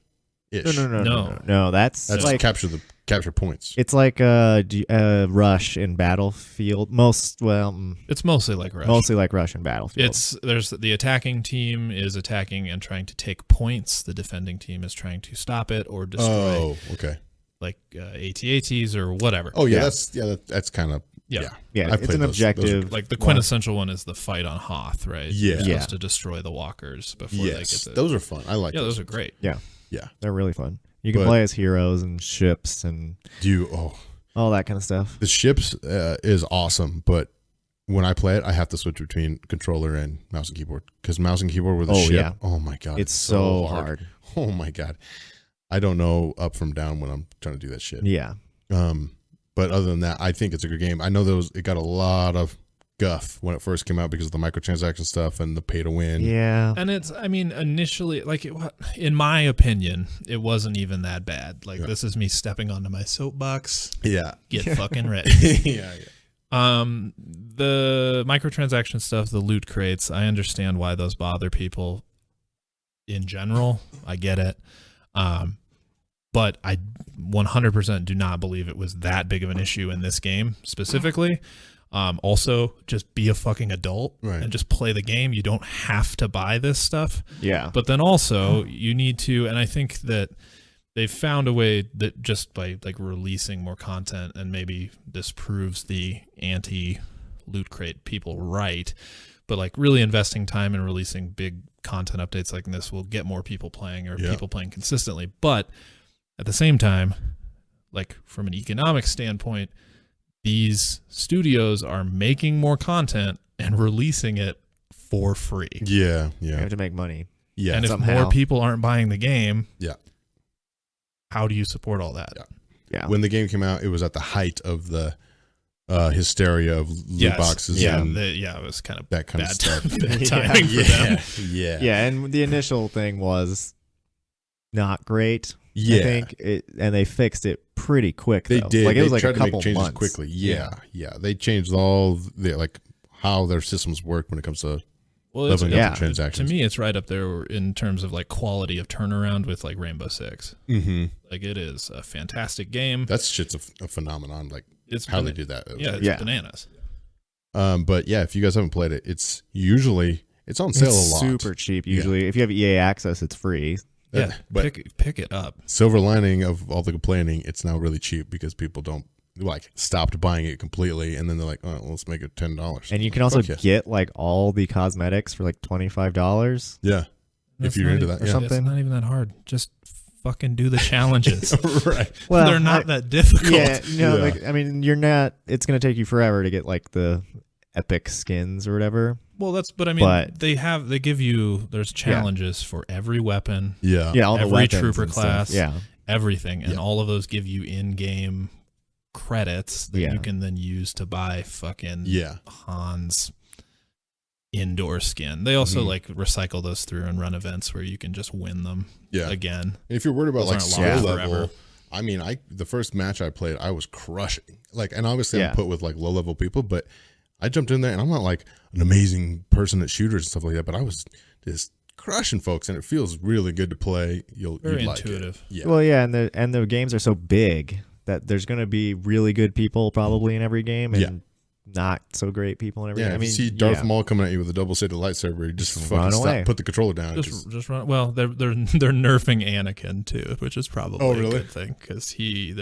No. That's like just capture points. It's like Rush in Battlefield. It's mostly like Rush. Mostly like Rush in Battlefield. There's the attacking team is attacking and trying to take points. The defending team is trying to stop it or destroy. Oh, okay. Like AT-ATs or whatever. Oh yeah, that's kind of yeah. It's an objective. Like the quintessential one is the fight on Hoth, right? Yeah, You're supposed to destroy the walkers before they get to. Those are fun. I like. Yeah, those are great. Yeah, yeah, they're really fun. You can play as heroes and ships and all that kind of stuff. The ships is awesome, but when I play it, I have to switch between controller and mouse and keyboard because mouse and keyboard with a ship. Oh my god, it's so hard. Oh my god. I don't know up from down when I'm trying to do that shit. Yeah. But other than that, I think it's a good game. I know it got a lot of guff when it first came out because of the microtransaction stuff and the pay to win. Yeah. And initially, in my opinion, it wasn't even that bad. Like, this is me stepping onto my soapbox. Yeah. Get fucking ready. Yeah. The microtransaction stuff, the loot crates, I understand why those bother people in general. I get it. But I 100% do not believe it was that big of an issue in this game specifically. Also, just be a fucking adult and just play the game. You don't have to buy this stuff. Yeah. But then also, you need to, and I think that they've found a way that just by like releasing more content, and maybe this proves the anti-loot crate people right, but like really investing time in releasing big content updates like this will get more people playing, or people playing consistently. But at the same time, like from an economic standpoint, these studios are making more content and releasing it for free. Yeah. You have to make money. Yeah. And if somehow. more people aren't buying the game, Yeah. how do you support all that? Yeah. When the game came out, it was at the height of the hysteria of loot boxes. Yeah, and it was kind of that kind of stuff. bad timing for them. Yeah. Yeah, and the initial thing was not great. Yeah. I think and they fixed it pretty quick. They though. did. Like it was they like tried a to make couple changes months quickly. Yeah. They changed all the like how their systems work when it comes to leveling up the transactions. To me, it's right up there in terms of like quality of turnaround with like Rainbow Six. Mm-hmm. Like it is a fantastic game. That shit's a phenomenon. Like It's how they do that. It's bananas. But yeah, if you guys haven't played it, it's on sale a lot. Super cheap usually. If you have EA access, it's free. Yeah, but pick it up. silver lining of all the complaining, it's now really cheap because people don't stopped buying it completely, and then they're like, oh, well, let's make it $10. And you can also get like all the cosmetics for like $25. Yeah, if you're into that, or something. It's not even that hard. Just fucking do the challenges. Right. Well, they're not that difficult. Yeah, no, Yeah. like I mean, you're not. It's gonna take you forever to get like the epic skins or whatever. Well, they give you there's challenges for every weapon. Yeah. Yeah, all the every weapons trooper and class. stuff. Yeah, everything, and all of those give you in-game credits that you can then use to buy fucking Han's indoor skin. They also like recycle those through and run events where you can just win them again. And if you're worried about Those like aren't skill locked level, forever. I mean, the first match I played, I was crushing. Like, and obviously I'm put with like low level people, but I jumped in there, and I'm not like an amazing person at shooters and stuff like that, but I was just crushing folks, and it feels really good to play. You'd like intuitive. it. Yeah. Well, yeah, and the games are so big that there's going to be really good people probably in every game, and not so great people in every game. Yeah, I mean, if you see Darth Maul coming at you with a double-sided lightsaber, you just fucking run stop, away. put the controller down. Just run. Well, they're nerfing Anakin too, which is probably a good thing because he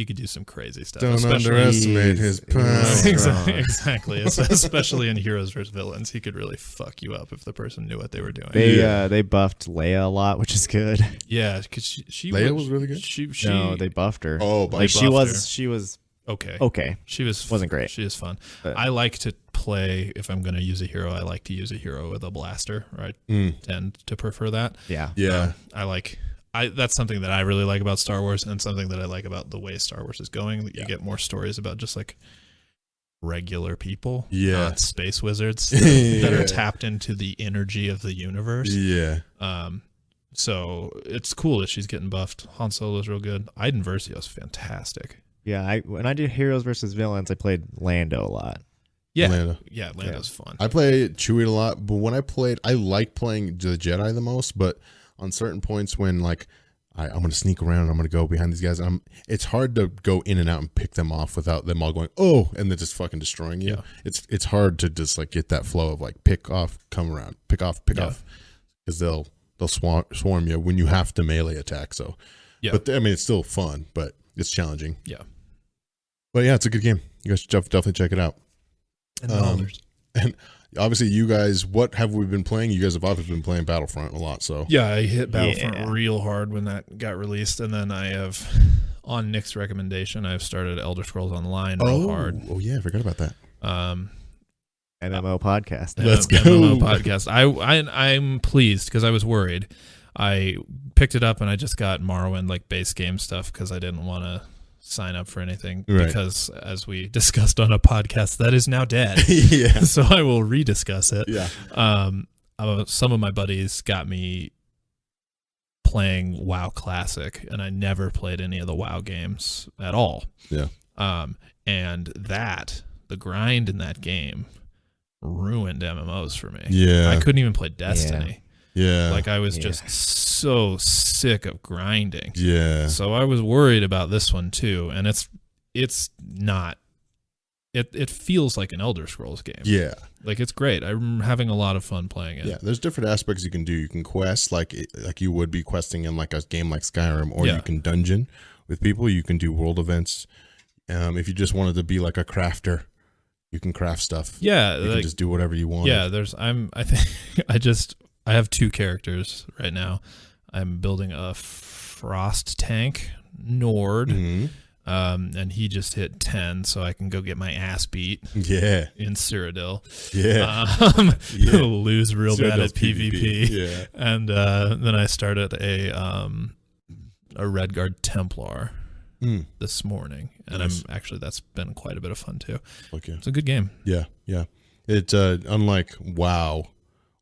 could do some crazy stuff. Don't underestimate his power. Exactly. Especially in Heroes vs. Villains, he could really fuck you up if the person knew what they were doing. They buffed Leia a lot, which is good. Yeah, because she Leia was really good. She no, they buffed her. Oh, like she was okay. She wasn't great. She is fun. But I like to play, if I'm going to use a hero, I like to use a hero with a blaster. Right? Tend to prefer that. Yeah. That's something that I really like about Star Wars, and something that I like about the way Star Wars is going. That you get more stories about just like regular people, not space wizards that are tapped into the energy of the universe. Yeah. So it's cool that she's getting buffed. Han Solo's real good. Iden Versio's fantastic. Yeah, when I did Heroes versus Villains, I played Lando a lot. Yeah, Lando. Lando's fun. I play Chewie a lot, but when I like playing the Jedi the most, but on certain points when like I'm going to sneak around, I'm going to go behind these guys, it's hard to go in and out and pick them off without them all going, oh, and they're just fucking destroying you. Yeah. It's hard to just like get that flow of like pick off, come around, pick off, because they'll swarm you when you have to melee attack. So, but I mean, it's still fun, but it's challenging. Yeah. But yeah, it's a good game. You guys should definitely check it out. And obviously, you guys, what have we been playing? You guys have obviously been playing Battlefront a lot. So yeah, I hit Battlefront real hard when that got released, and then I have, on Nick's recommendation, I've started Elder Scrolls Online real hard. Oh yeah, I forgot about that. MMO podcast. Let's go. MMO podcast. I'm pleased because I was worried. I picked it up and I just got Morrowind like base game stuff because I didn't want to sign up for anything because, as we discussed on a podcast, that is now dead. So I will rediscuss it. Some of my buddies got me playing WoW Classic, and I never played any of the WoW games at all. And and that the grind in that game ruined MMOs for me. Yeah. I couldn't even play Destiny. Yeah. Like I was just so sick of grinding. Yeah. So I was worried about this one too, and it's not. It feels like an Elder Scrolls game. Yeah. Like it's great. I'm having a lot of fun playing it. Yeah, there's different aspects you can do. You can quest like you would be questing in like a game like Skyrim, or you can dungeon with people. You can do world events. If you just wanted to be like a crafter, you can craft stuff. Yeah, you can just do whatever you want. Yeah, I have 2 characters right now. I'm building a frost tank, Nord. Mm-hmm. And he just hit 10, so I can go get my ass beat. Yeah. In Cyrodiil. Yeah. Lose real bad at PvP. Yeah. And then I started a Redguard Templar this morning, and nice. that's been quite a bit of fun too. Okay. It's a good game. Yeah. Yeah. It's unlike WoW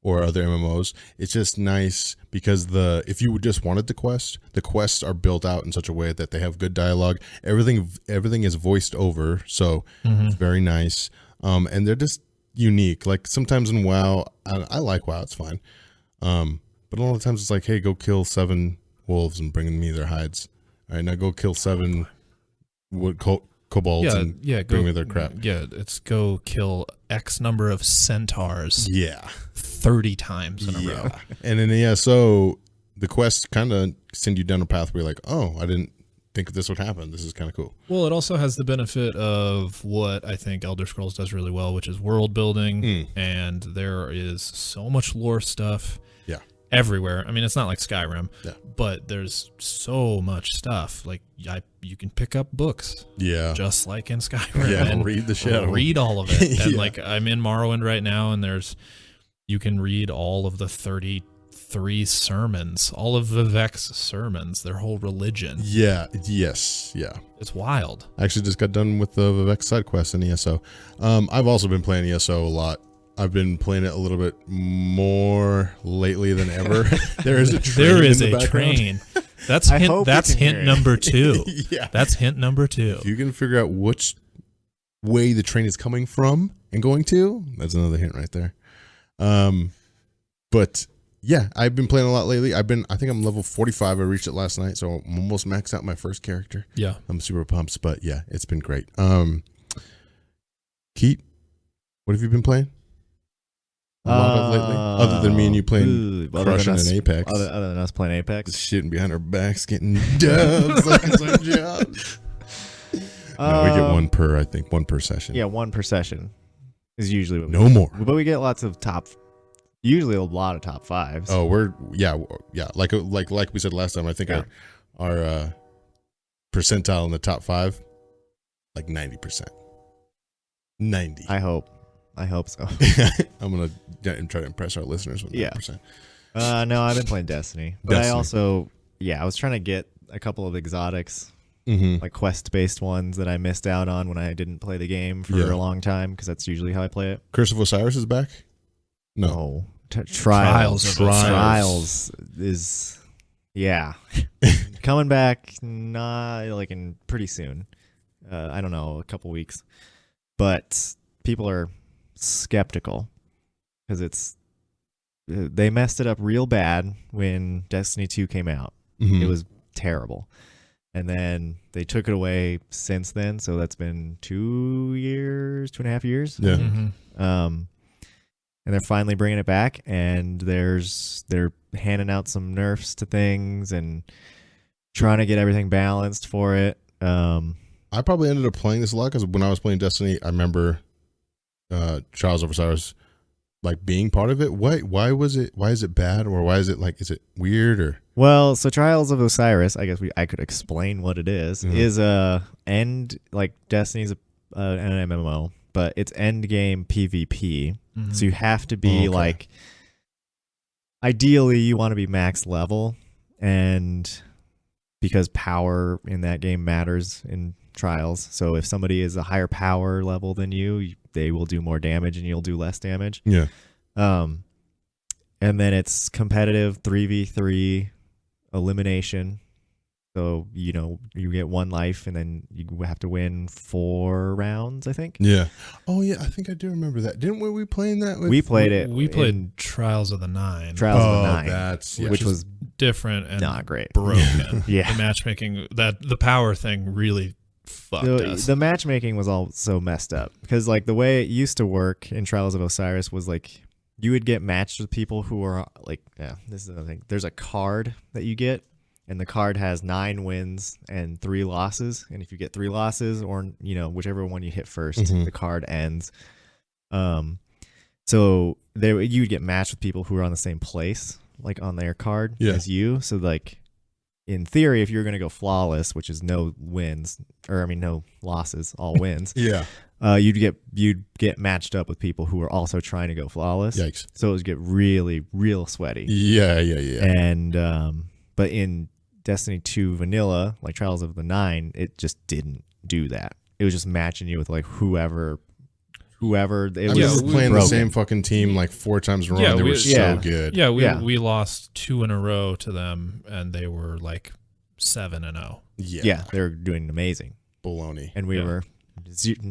or other MMOs, it's just nice because if you just wanted to quest, the quests are built out in such a way that they have good dialogue. Everything is voiced over, so it's very nice. And they're just unique. Like sometimes in WoW, I like WoW, it's fine. But a lot of times it's like, hey, go kill 7 wolves and bring me their hides. All right, now go kill 7 kobolds and bring me their crap. Yeah, it's go kill X number of centaurs. Yeah. 30 times in a row. And in ESO, the quests kind of send you down a path where you're like, oh, I didn't think this would happen. This is kind of cool. Well, it also has the benefit of what I think Elder Scrolls does really well, which is world building. And there is so much lore stuff. Everywhere. I mean, it's not like Skyrim, but there's so much stuff. Like you can pick up books, just like in Skyrim, and read the shit, read all of it. And like I'm in Morrowind right now, and you can read all of the 33 sermons, all of Vivek's sermons, their whole religion. Yes. It's wild. I actually just got done with the Vivek side quest in ESO. I've also been playing ESO a lot. I've been playing it a little bit more lately than ever. There is a train. There is in the a background. train. That's hint number 2. That's hint number 2. If you can figure out which way the train is coming from and going to, that's another hint right there. But yeah, I've been playing a lot lately. I think I'm level 45. I reached it last night, so I'm almost maxed out my first character. Yeah. I'm super pumped, but yeah, it's been great. Keith, what have you been playing? A lot of lately, other than me and you playing crushing in Apex. Other than us playing Apex, just shitting behind our backs, getting dubs like it's our job. No, we get one per session. Yeah, 1 per session is usually what no more. But we get lots of usually a lot of top 5s. Oh, like we said last time. I think our percentile in the top 5, like 90%. 90. I hope so. I'm going to try to impress our listeners with 90%. No, I've been playing Destiny. But I also, I was trying to get a couple of exotics, like quest-based ones that I missed out on when I didn't play the game for a long time, because that's usually how I play it. Curse of Osiris is back? No. Trials is, coming back, not like in pretty soon. I don't know, a couple weeks. But people are skeptical because they messed it up real bad when Destiny 2 came out. It was terrible, and then they took it away since then, so that's been 2.5 years. And they're finally bringing it back, and they're handing out some nerfs to things and trying to get everything balanced for it. I probably ended up playing this a lot because when I was playing Destiny, I remember Trials of Osiris like being part of it. Why is it bad, or why is it weird, or? Well, so Trials of Osiris, I guess I could explain what it is like Destiny's an MMO, but it's end game PvP. So you have to be like, ideally you want to be max level, and because power in that game matters in Trials. So if somebody is a higher power level than you, they will do more damage and you'll do less damage. Yeah. And then it's competitive 3v3 elimination. So, you get 1 life and then you have to win 4 rounds, I think. Yeah. Oh, yeah. I think I do remember that. Didn't we playing that? We played it. We played Trials of the Nine. Trials of the Nine. Which was different and not great. Broken. Yeah. The matchmaking, the power thing really fucked us. The matchmaking was all so messed up because like the way it used to work in Trials of Osiris was like you would get matched with people who are like, this is another thing. There's a card that you get. And the card has 9 wins and 3 losses. And if you get 3 losses or, whichever one you hit first, the card ends. So you would get matched with people who are on the same place, like on their card as you. So like in theory, if you're going to go flawless, which is no losses, all wins. You'd get matched up with people who are also trying to go flawless. Yikes. So it would get really, real sweaty. Yeah. And, but in Destiny 2 vanilla, like Trials of the Nine, it just didn't do that. It was just matching you with like whoever. It was playing broken. the same fucking team like 4 times in a row. Yeah, They were so good. Yeah, we lost 2 in a row to them, and they were like 7-0. Yeah, they were doing amazing. Baloney. And we were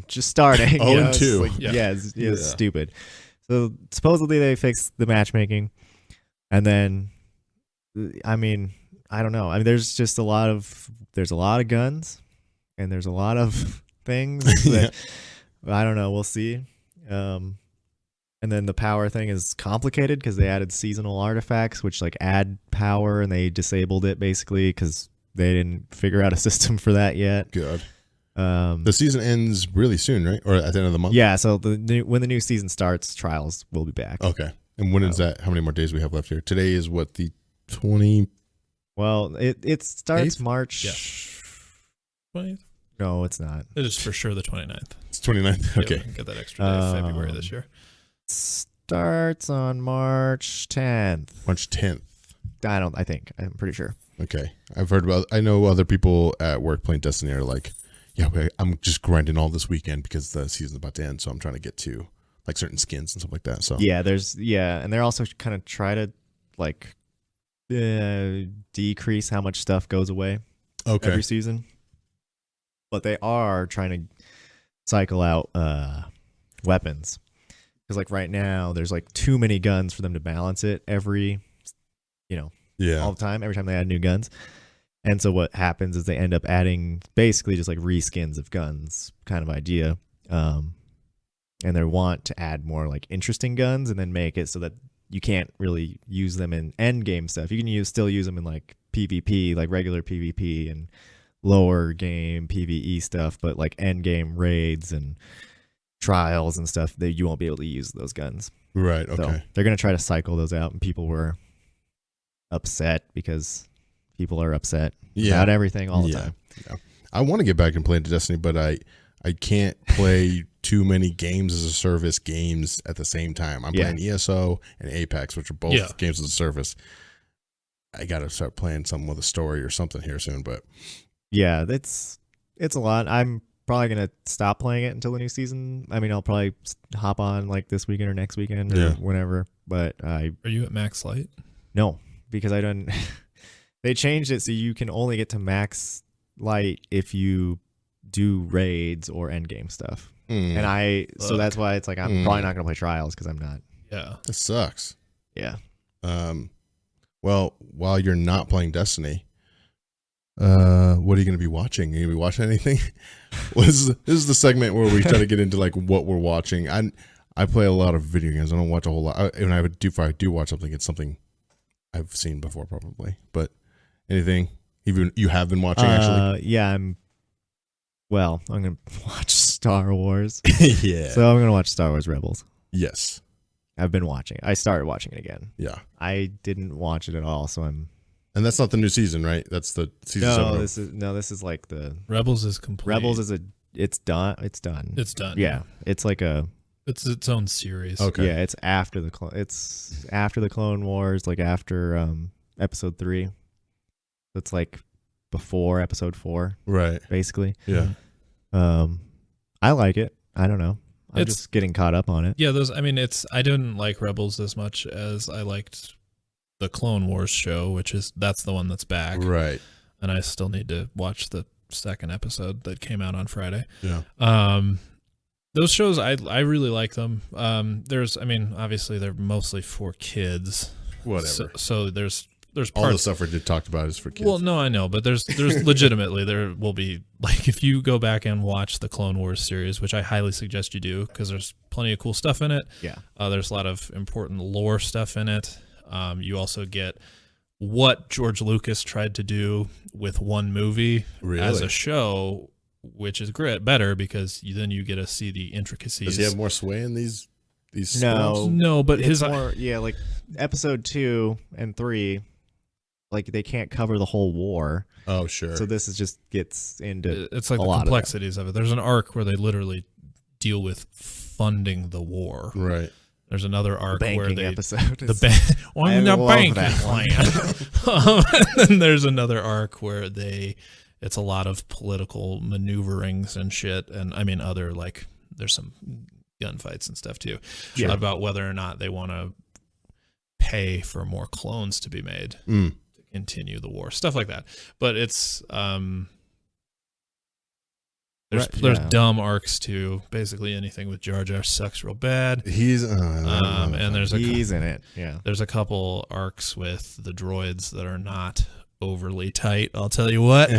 just starting. 0-2. Like, it's stupid. So supposedly they fixed the matchmaking, and then, I don't know. There's a lot of guns, and there's a lot of things that I don't know. We'll see. And then the power thing is complicated because they added seasonal artifacts, which like add power, and they disabled it basically because they didn't figure out a system for that yet. Good. The season ends really soon, right? Or at the end of the month? Yeah. So when the new season starts, Trials will be back. Okay. And when is that? How many more days we have left here? Today is what, the 20? Well, it starts 8th? March. Yeah. 20th? No, it's not. It is for sure the 29th. It's 29th. Okay. Yeah, we can get that extra day of February this year. Starts on March 10th. March 10th. I'm pretty sure. Okay. I know other people at work playing Destiny are like, I'm just grinding all this weekend because the season's about to end, so I'm trying to get to like certain skins and stuff like that. So and they're also kind of try to like decrease how much stuff goes away every season, but they are trying to cycle out weapons because like right now there's like too many guns for them to balance it all the time, every time they add new guns. And so what happens is they end up adding basically just like reskins of guns kind of idea. And they want to add more like interesting guns and then make it so that you can't really use them in end game stuff. You can still use them in like PvP, like regular PvP and lower game PvE stuff, but like end game raids and trials and stuff, that you won't be able to use those guns. Right. Okay. So they're going to try to cycle those out, and people were upset because people are upset about everything all the time. Yeah. I want to get back and play into Destiny, but I can't play too many games as a service games at the same time. I'm playing ESO and Apex, which are both games as a service. I got to start playing something with a story or something here soon, but yeah, it's a lot. I'm probably going to stop playing it until the new season. I'll probably hop on like this weekend or next weekend or whenever, but Are you at max light? No, because I don't they changed it so you can only get to max light if you do raids or end game stuff. And so that's why it's like I'm probably not going to play Trials because I'm not. Yeah. That sucks. Yeah. Well, while you're not playing Destiny, what are you going to be watching? Are you going to be watching anything? This is the segment where we try to get into like what we're watching. I play a lot of video games. I don't watch a whole lot. And if I do watch something, it's something I've seen before probably. But anything even you have been watching actually? Yeah, I'm going to watch Star Wars. Yeah. So I'm going to watch Star Wars Rebels. Yes. I've been watching it. I started watching it again. Yeah. I didn't watch it at all, so I'm. And that's not the new season, right? That's the season 7. This is like the Rebels is complete. Rebels is it's done. It's done. It's done. Yeah. It's like it's its own series. Okay. Yeah, it's after the Clone Wars, like after episode 3. It's like before episode 4. Right. Basically. Yeah. I like it. I don't know. I'm just getting caught up on it. Yeah, I didn't like Rebels as much as I liked the Clone Wars show, that's the one that's back. Right. and I still need to watch the second episode that came out on Friday. Yeah. Those shows, I really like them. Obviously they're mostly for kids. Whatever. So there's parts. All the stuff we just talked about is for kids. Well, no, I know, but there's legitimately, there will be, like, if you go back and watch the Clone Wars series, which I highly suggest you do, because there's plenty of cool stuff in it. Yeah. There's a lot of important lore stuff in it. You also get what George Lucas tried to do with one movie as a show, which is better because then you get to see the intricacies. Does he have more sway in these No, but it's more, like episode 2 and 3, like they can't cover the whole war. Oh, sure. So this is just gets into it's like the complexities of it. There's an arc where they literally deal with funding the war. Right. There's another arc where they episode the banking plan. And then there's another arc where it's a lot of political maneuverings and shit, and I mean other, like, there's some gunfights and stuff too. Yeah. About whether or not they want to pay for more clones to be made to continue the war, stuff like that. But it's there's dumb arcs too. Basically anything with Jar Jar sucks real bad. He's and he's in it. Yeah. There's a couple arcs with the droids that are not overly tight, I'll tell you what.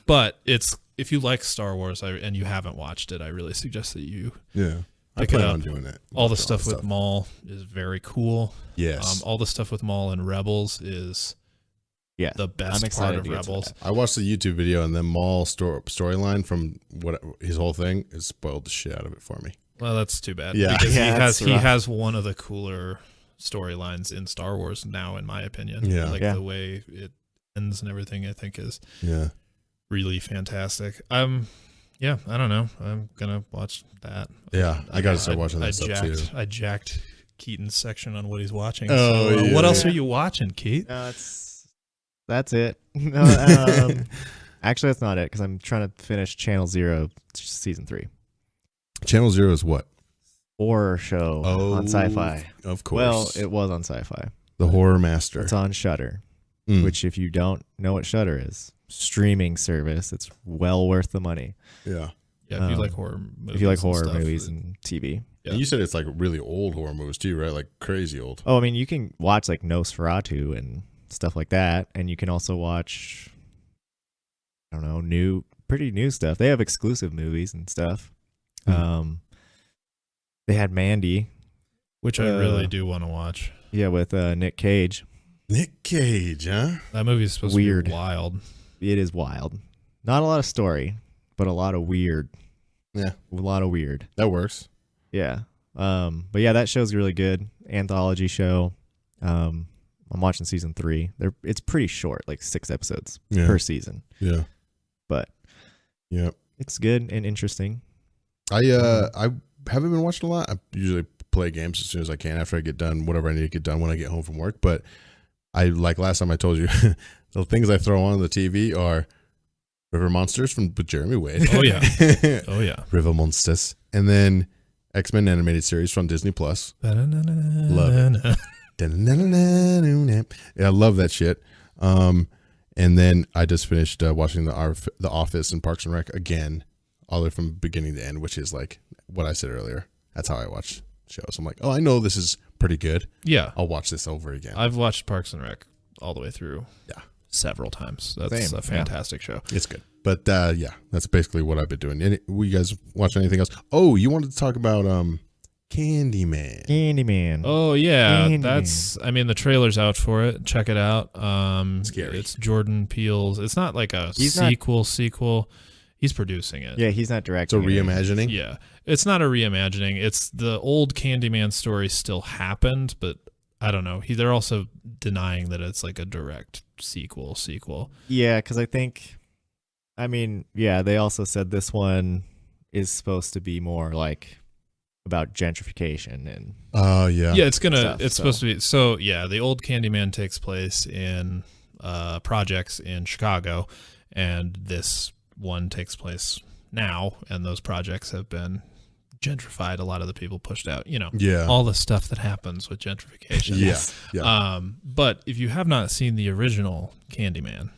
But if you like Star Wars and you haven't watched it, I really suggest that you I plan on doing it. All the stuff with Maul is very cool. Yes. All the stuff with Maul and Rebels is the best part of Rebels. I watched the YouTube video, and then Maul storyline from his whole thing is spoiled the shit out of it for me. Well, that's too bad. Yeah. Because he has one of the cooler storylines in Star Wars now, in my opinion. Yeah. The way it ends and everything, I think is really fantastic. I don't know. I'm gonna watch that. Yeah, I gotta start watching that stuff too. I jacked Keaton's section on what he's watching. Oh, so, what else are you watching, Keith? That's it. No, actually, that's not it, because I'm trying to finish Channel Zero season 3. Channel Zero is what? Horror show on Sci-Fi. Of course. Well, it was on Sci-Fi. The Horror Master. It's on Shudder, which, if you don't know what Shudder is, streaming service. It's well worth the money. Yeah. Yeah, if you like horror movies. If you like horror movies and TV. Yeah. And you said it's like really old horror movies too, right? Like crazy old. Oh, I mean, you can watch like Nosferatu and stuff like that, and you can also watch, I don't know, pretty new stuff. They have exclusive movies and stuff. They had Mandy, which I really do want to watch. Yeah, with Nick Cage. Nick Cage, huh? That movie is supposed to be wild. It is wild. Not a lot of story, but a lot of weird. Yeah. A lot of weird. That works. Yeah. But yeah, that show's really good. Anthology show. I'm watching season 3. It's pretty short, like 6 episodes per season. Yeah. But it's good and interesting. I haven't been watching a lot. I usually play games as soon as I can after I get done whatever I need to get done when I get home from work. But like last time I told you, the things I throw on the TV are River Monsters with Jeremy Wade. Oh yeah. Oh yeah. River Monsters. And then X-Men animated series from Disney Plus. Love it. Yeah, I love that shit. And then I just finished watching The Office and Parks and Rec again, all the way from beginning to end, which is like what I said earlier. That's how I watch shows. I'm like, oh, I know this is pretty good. Yeah. I'll watch this over again. I've watched Parks and Rec all the way through. Yeah. Several times. That's a fantastic show. It's good. But that's basically what I've been doing. You guys watch anything else? Oh, you wanted to talk about Candyman. Candyman. Oh yeah, Candyman. The trailer's out for it. Check it out. Scary. It's Jordan Peele's. It's not like a sequel. He's producing it. Yeah, he's not directing. It's a reimagining. Yeah, it's not a reimagining. It's the old Candyman story still happened, but I don't know. They're also denying that it's like a direct sequel. Yeah, because I think, they also said this one is supposed to be more like about gentrification and. Oh yeah. Yeah, it's supposed to be. So yeah, the old Candyman takes place in projects in Chicago, and this one takes place now, and those projects have been gentrified. A lot of the people pushed out, all the stuff that happens with gentrification. Yeah. But if you have not seen the original Candyman,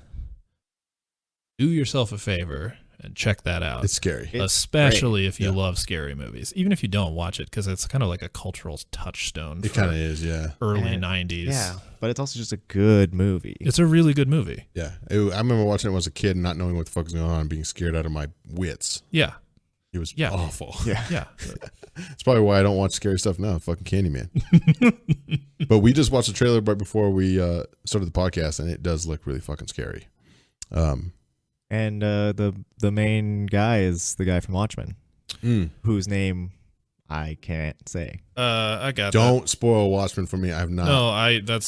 do yourself a favor and check that out. It's scary. Especially if you love scary movies. Even if you don't watch it, because it's kind of like a cultural touchstone. It kind of is, yeah. Early 90s. Yeah, but it's also just a good movie. It's a really good movie. Yeah. I remember watching it when I was a kid and not knowing what the fuck was going on and being scared out of my wits. Yeah. It was Yeah. awful. Yeah. Yeah. It's probably why I don't watch scary stuff now. Fucking Candyman. But we just watched the trailer right before we started the podcast, and it does look really fucking scary. And the main guy is the guy from Watchmen, whose name I can't say. I got Don't spoil Watchmen for me. I have not. but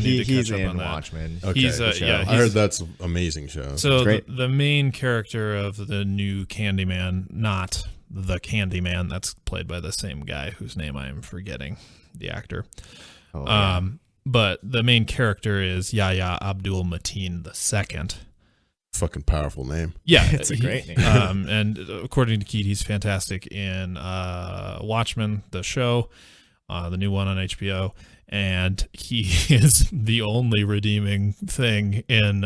he's in Watchmen. Okay. He's I heard that's an amazing show. So great. the main character of the new Candyman, not the Candyman, that's played by the same guy whose name I am forgetting, the actor. Oh, yeah. But the main character is Yahya Abdul Mateen II. Fucking powerful name. Yeah, It's a great name. And according to Keith, he's fantastic in Watchmen, the show, the new one on HBO, and he is the only redeeming thing in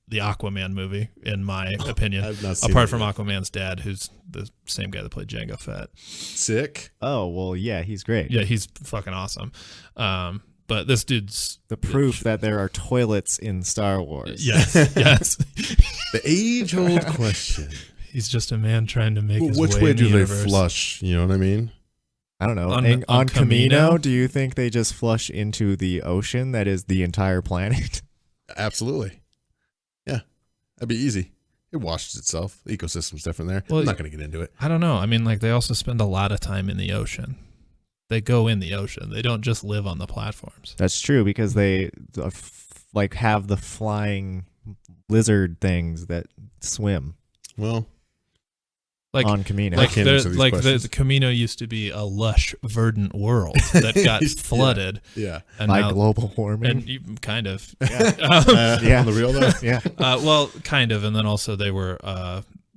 the Aquaman movie, in my opinion. I've not seen apart it from yet. Aquaman's dad, who's the same guy that played Jango Fett. Sick. Oh, well, yeah, he's great. Yeah, he's fucking awesome. But this dude's The proof that there are toilets in Star Wars. yes, yes. The age-old question. He's just a man trying to make his Which way way in do the they universe. flush? You know what I mean? I don't know. On Camino? Do you think they just flush into the ocean that is the entire planet? Absolutely. Yeah. That'd be easy. It washes itself. The ecosystem's different there. Well, I'm not going to get into it. I don't know. I mean, like, they also spend a lot of time in the ocean. They go in the ocean. They don't just live on the platforms. That's true, because they have the flying lizard things that swim Well, Like on Camino. Like, can't answer these questions. the Camino used to be a lush, verdant world that got flooded. yeah. And by now, global warming. and you, kind of. Yeah. On the real though? Yeah. Well, kind of. And then also they were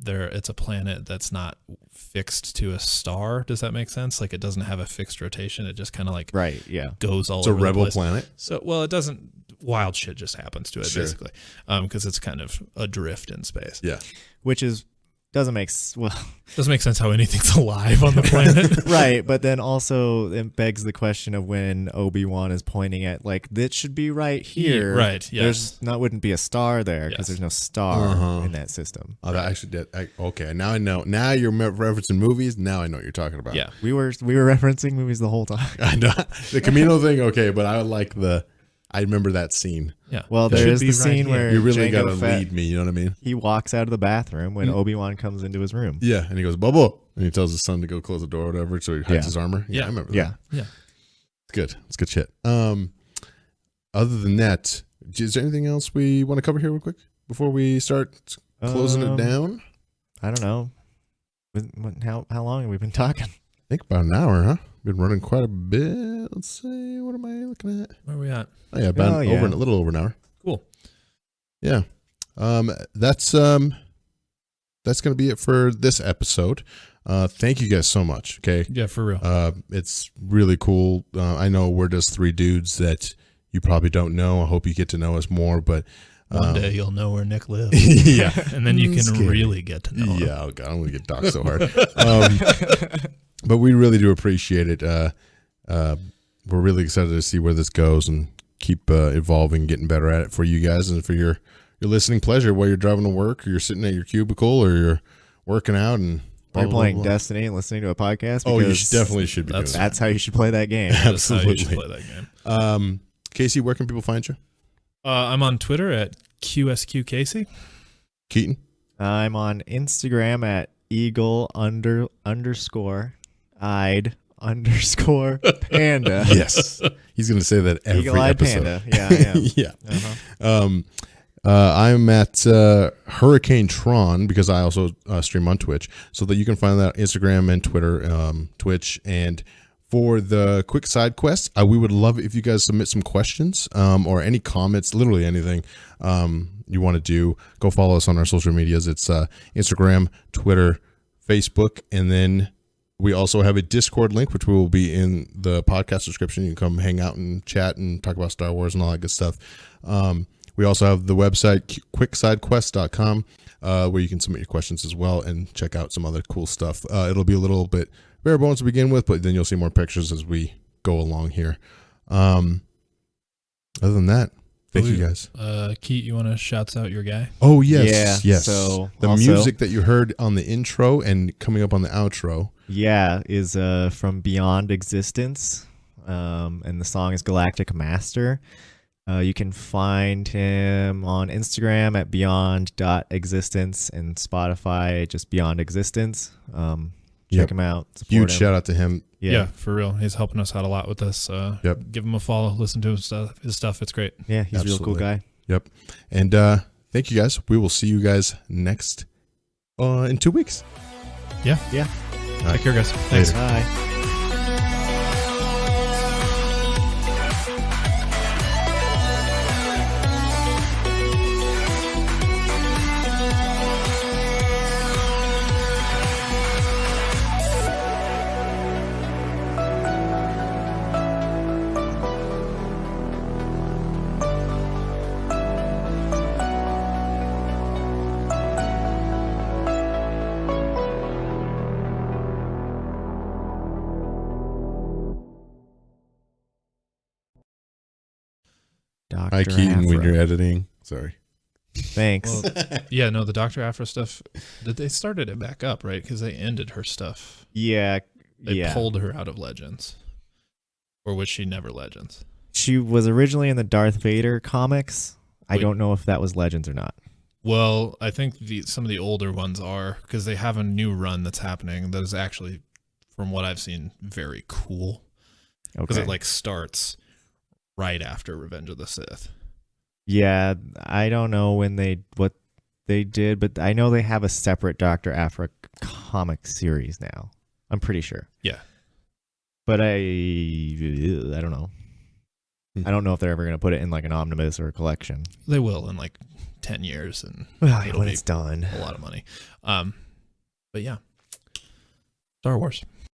it's a planet that's not fixed to a star. Does that make sense? Like, it doesn't have a fixed rotation. It just kind of like Right. Yeah. goes all It's a over the rebel place. planet. So, well, it doesn't. Wild shit just happens to it, Sure. basically, because it's kind of adrift in space. Yeah. Which doesn't make Doesn't make sense how anything's alive on the planet. right, but then also it begs the question of when Obi-Wan is pointing at, like, this should be right here. Right, yes. Wouldn't be a star there because Yes. there's no star Uh-huh. in that system. Oh, that actually did. Okay, now I know. Now you're referencing movies. Now I know what you're talking about. Yeah. We were referencing movies the whole time. I know. The Camino thing, okay, but I like I remember that scene. Yeah. Well, It there should is be the right scene here. where You really Jango got to Fett, lead me, you know what I mean? he walks out of the bathroom when Mm. Obi-Wan comes into his room. Yeah, and he goes, Bubble. And he tells his son to go close the door or whatever, so he hides Yeah. his armor. Yeah, Yeah. I remember Yeah. that. Yeah. It's good. It's good shit. Other than that, is there anything else we want to cover here real quick before we start closing it down? I don't know. How long have we been talking? I think about an hour, huh? Been running quite a bit. Let's see. What am I looking at? Where are we at? Oh, yeah, about Oh, yeah. a little over an hour. Cool. Yeah. That's going to be it for this episode. Thank you guys so much. Okay. Yeah, for real. It's really cool. I know we're just three dudes that you probably don't know. I hope you get to know us more, but One day you'll know where Nick lives. yeah. And then you can Scary. really get to know him. Yeah. Oh God, I'm going to get doxxed so hard. But we really do appreciate it. We're really excited to see where this goes and keep evolving, getting better at it for you guys and for your listening pleasure while you're driving to work or you're sitting at your cubicle or you're working out and blah, You're blah, playing blah, blah. Destiny and listening to a podcast. Oh, you because definitely should be doing that's- that. That's how you should play that game. That's how you should Absolutely. play that game. Casey, where can people find you? I'm on Twitter at QSQCasey. Keaton? I'm on Instagram at eagle_eyed_panda. Yes. He's going to say that every Eagle-eyed episode. panda. Yeah, I am. Yeah. Uh-huh. I'm at Hurricane Tron because I also stream on Twitch, so that you can find that on Instagram and Twitter, Twitch. And for the quick side quests, we would love it if you guys submit some questions or any comments, literally anything you want to do. Go follow us on our social medias. It's Instagram, Twitter, Facebook, and then we also have a Discord link, which will be in the podcast description. You can come hang out and chat and talk about Star Wars and all that good stuff. We also have the website quicksidequest.com where you can submit your questions as well and check out some other cool stuff. It'll be a little bit bare bones to begin with, but then you'll see more pictures as we go along here. Other than that, thank you guys. Keith, you want to shout out your guy? Oh, yes. Yeah, Yes. so the also- music that you heard on the intro and coming up on the outro. Yeah, is from Beyond Existence, and the song is Galactic Master. You can find him on Instagram at beyond.existence and Spotify, just Beyond Existence. Check him out. Support Huge him. shout out to him. Yeah, for real. He's helping us out a lot with this. Give him a follow. Listen to his stuff. It's great. Yeah, he's a real cool guy. Yep. And thank you guys. We will see you guys next in 2 weeks. Yeah. Right. Take care, guys. Thanks. Later. Bye. Hi, Keaton, when you're editing. Sorry. Thanks. Well, yeah, no, the Dr. Afra stuff, they started it back up, right? Because they ended her stuff. Yeah. They pulled her out of Legends. Or was she never Legends? She was originally in the Darth Vader comics. I Wait. don't know if that was Legends or not. Well, I think some of the older ones are, because they have a new run that's happening that is actually, from what I've seen, very cool. Because Okay. it starts right after Revenge of the Sith. Yeah, I don't know what they did, but I know they have a separate Dr. Afra comic series now. I'm pretty sure. Yeah. But I don't know. I don't know if they're ever going to put it in an omnibus or a collection. They will in 10 years, and Well, it'll when be it's done. a lot of money. But yeah, Star Wars.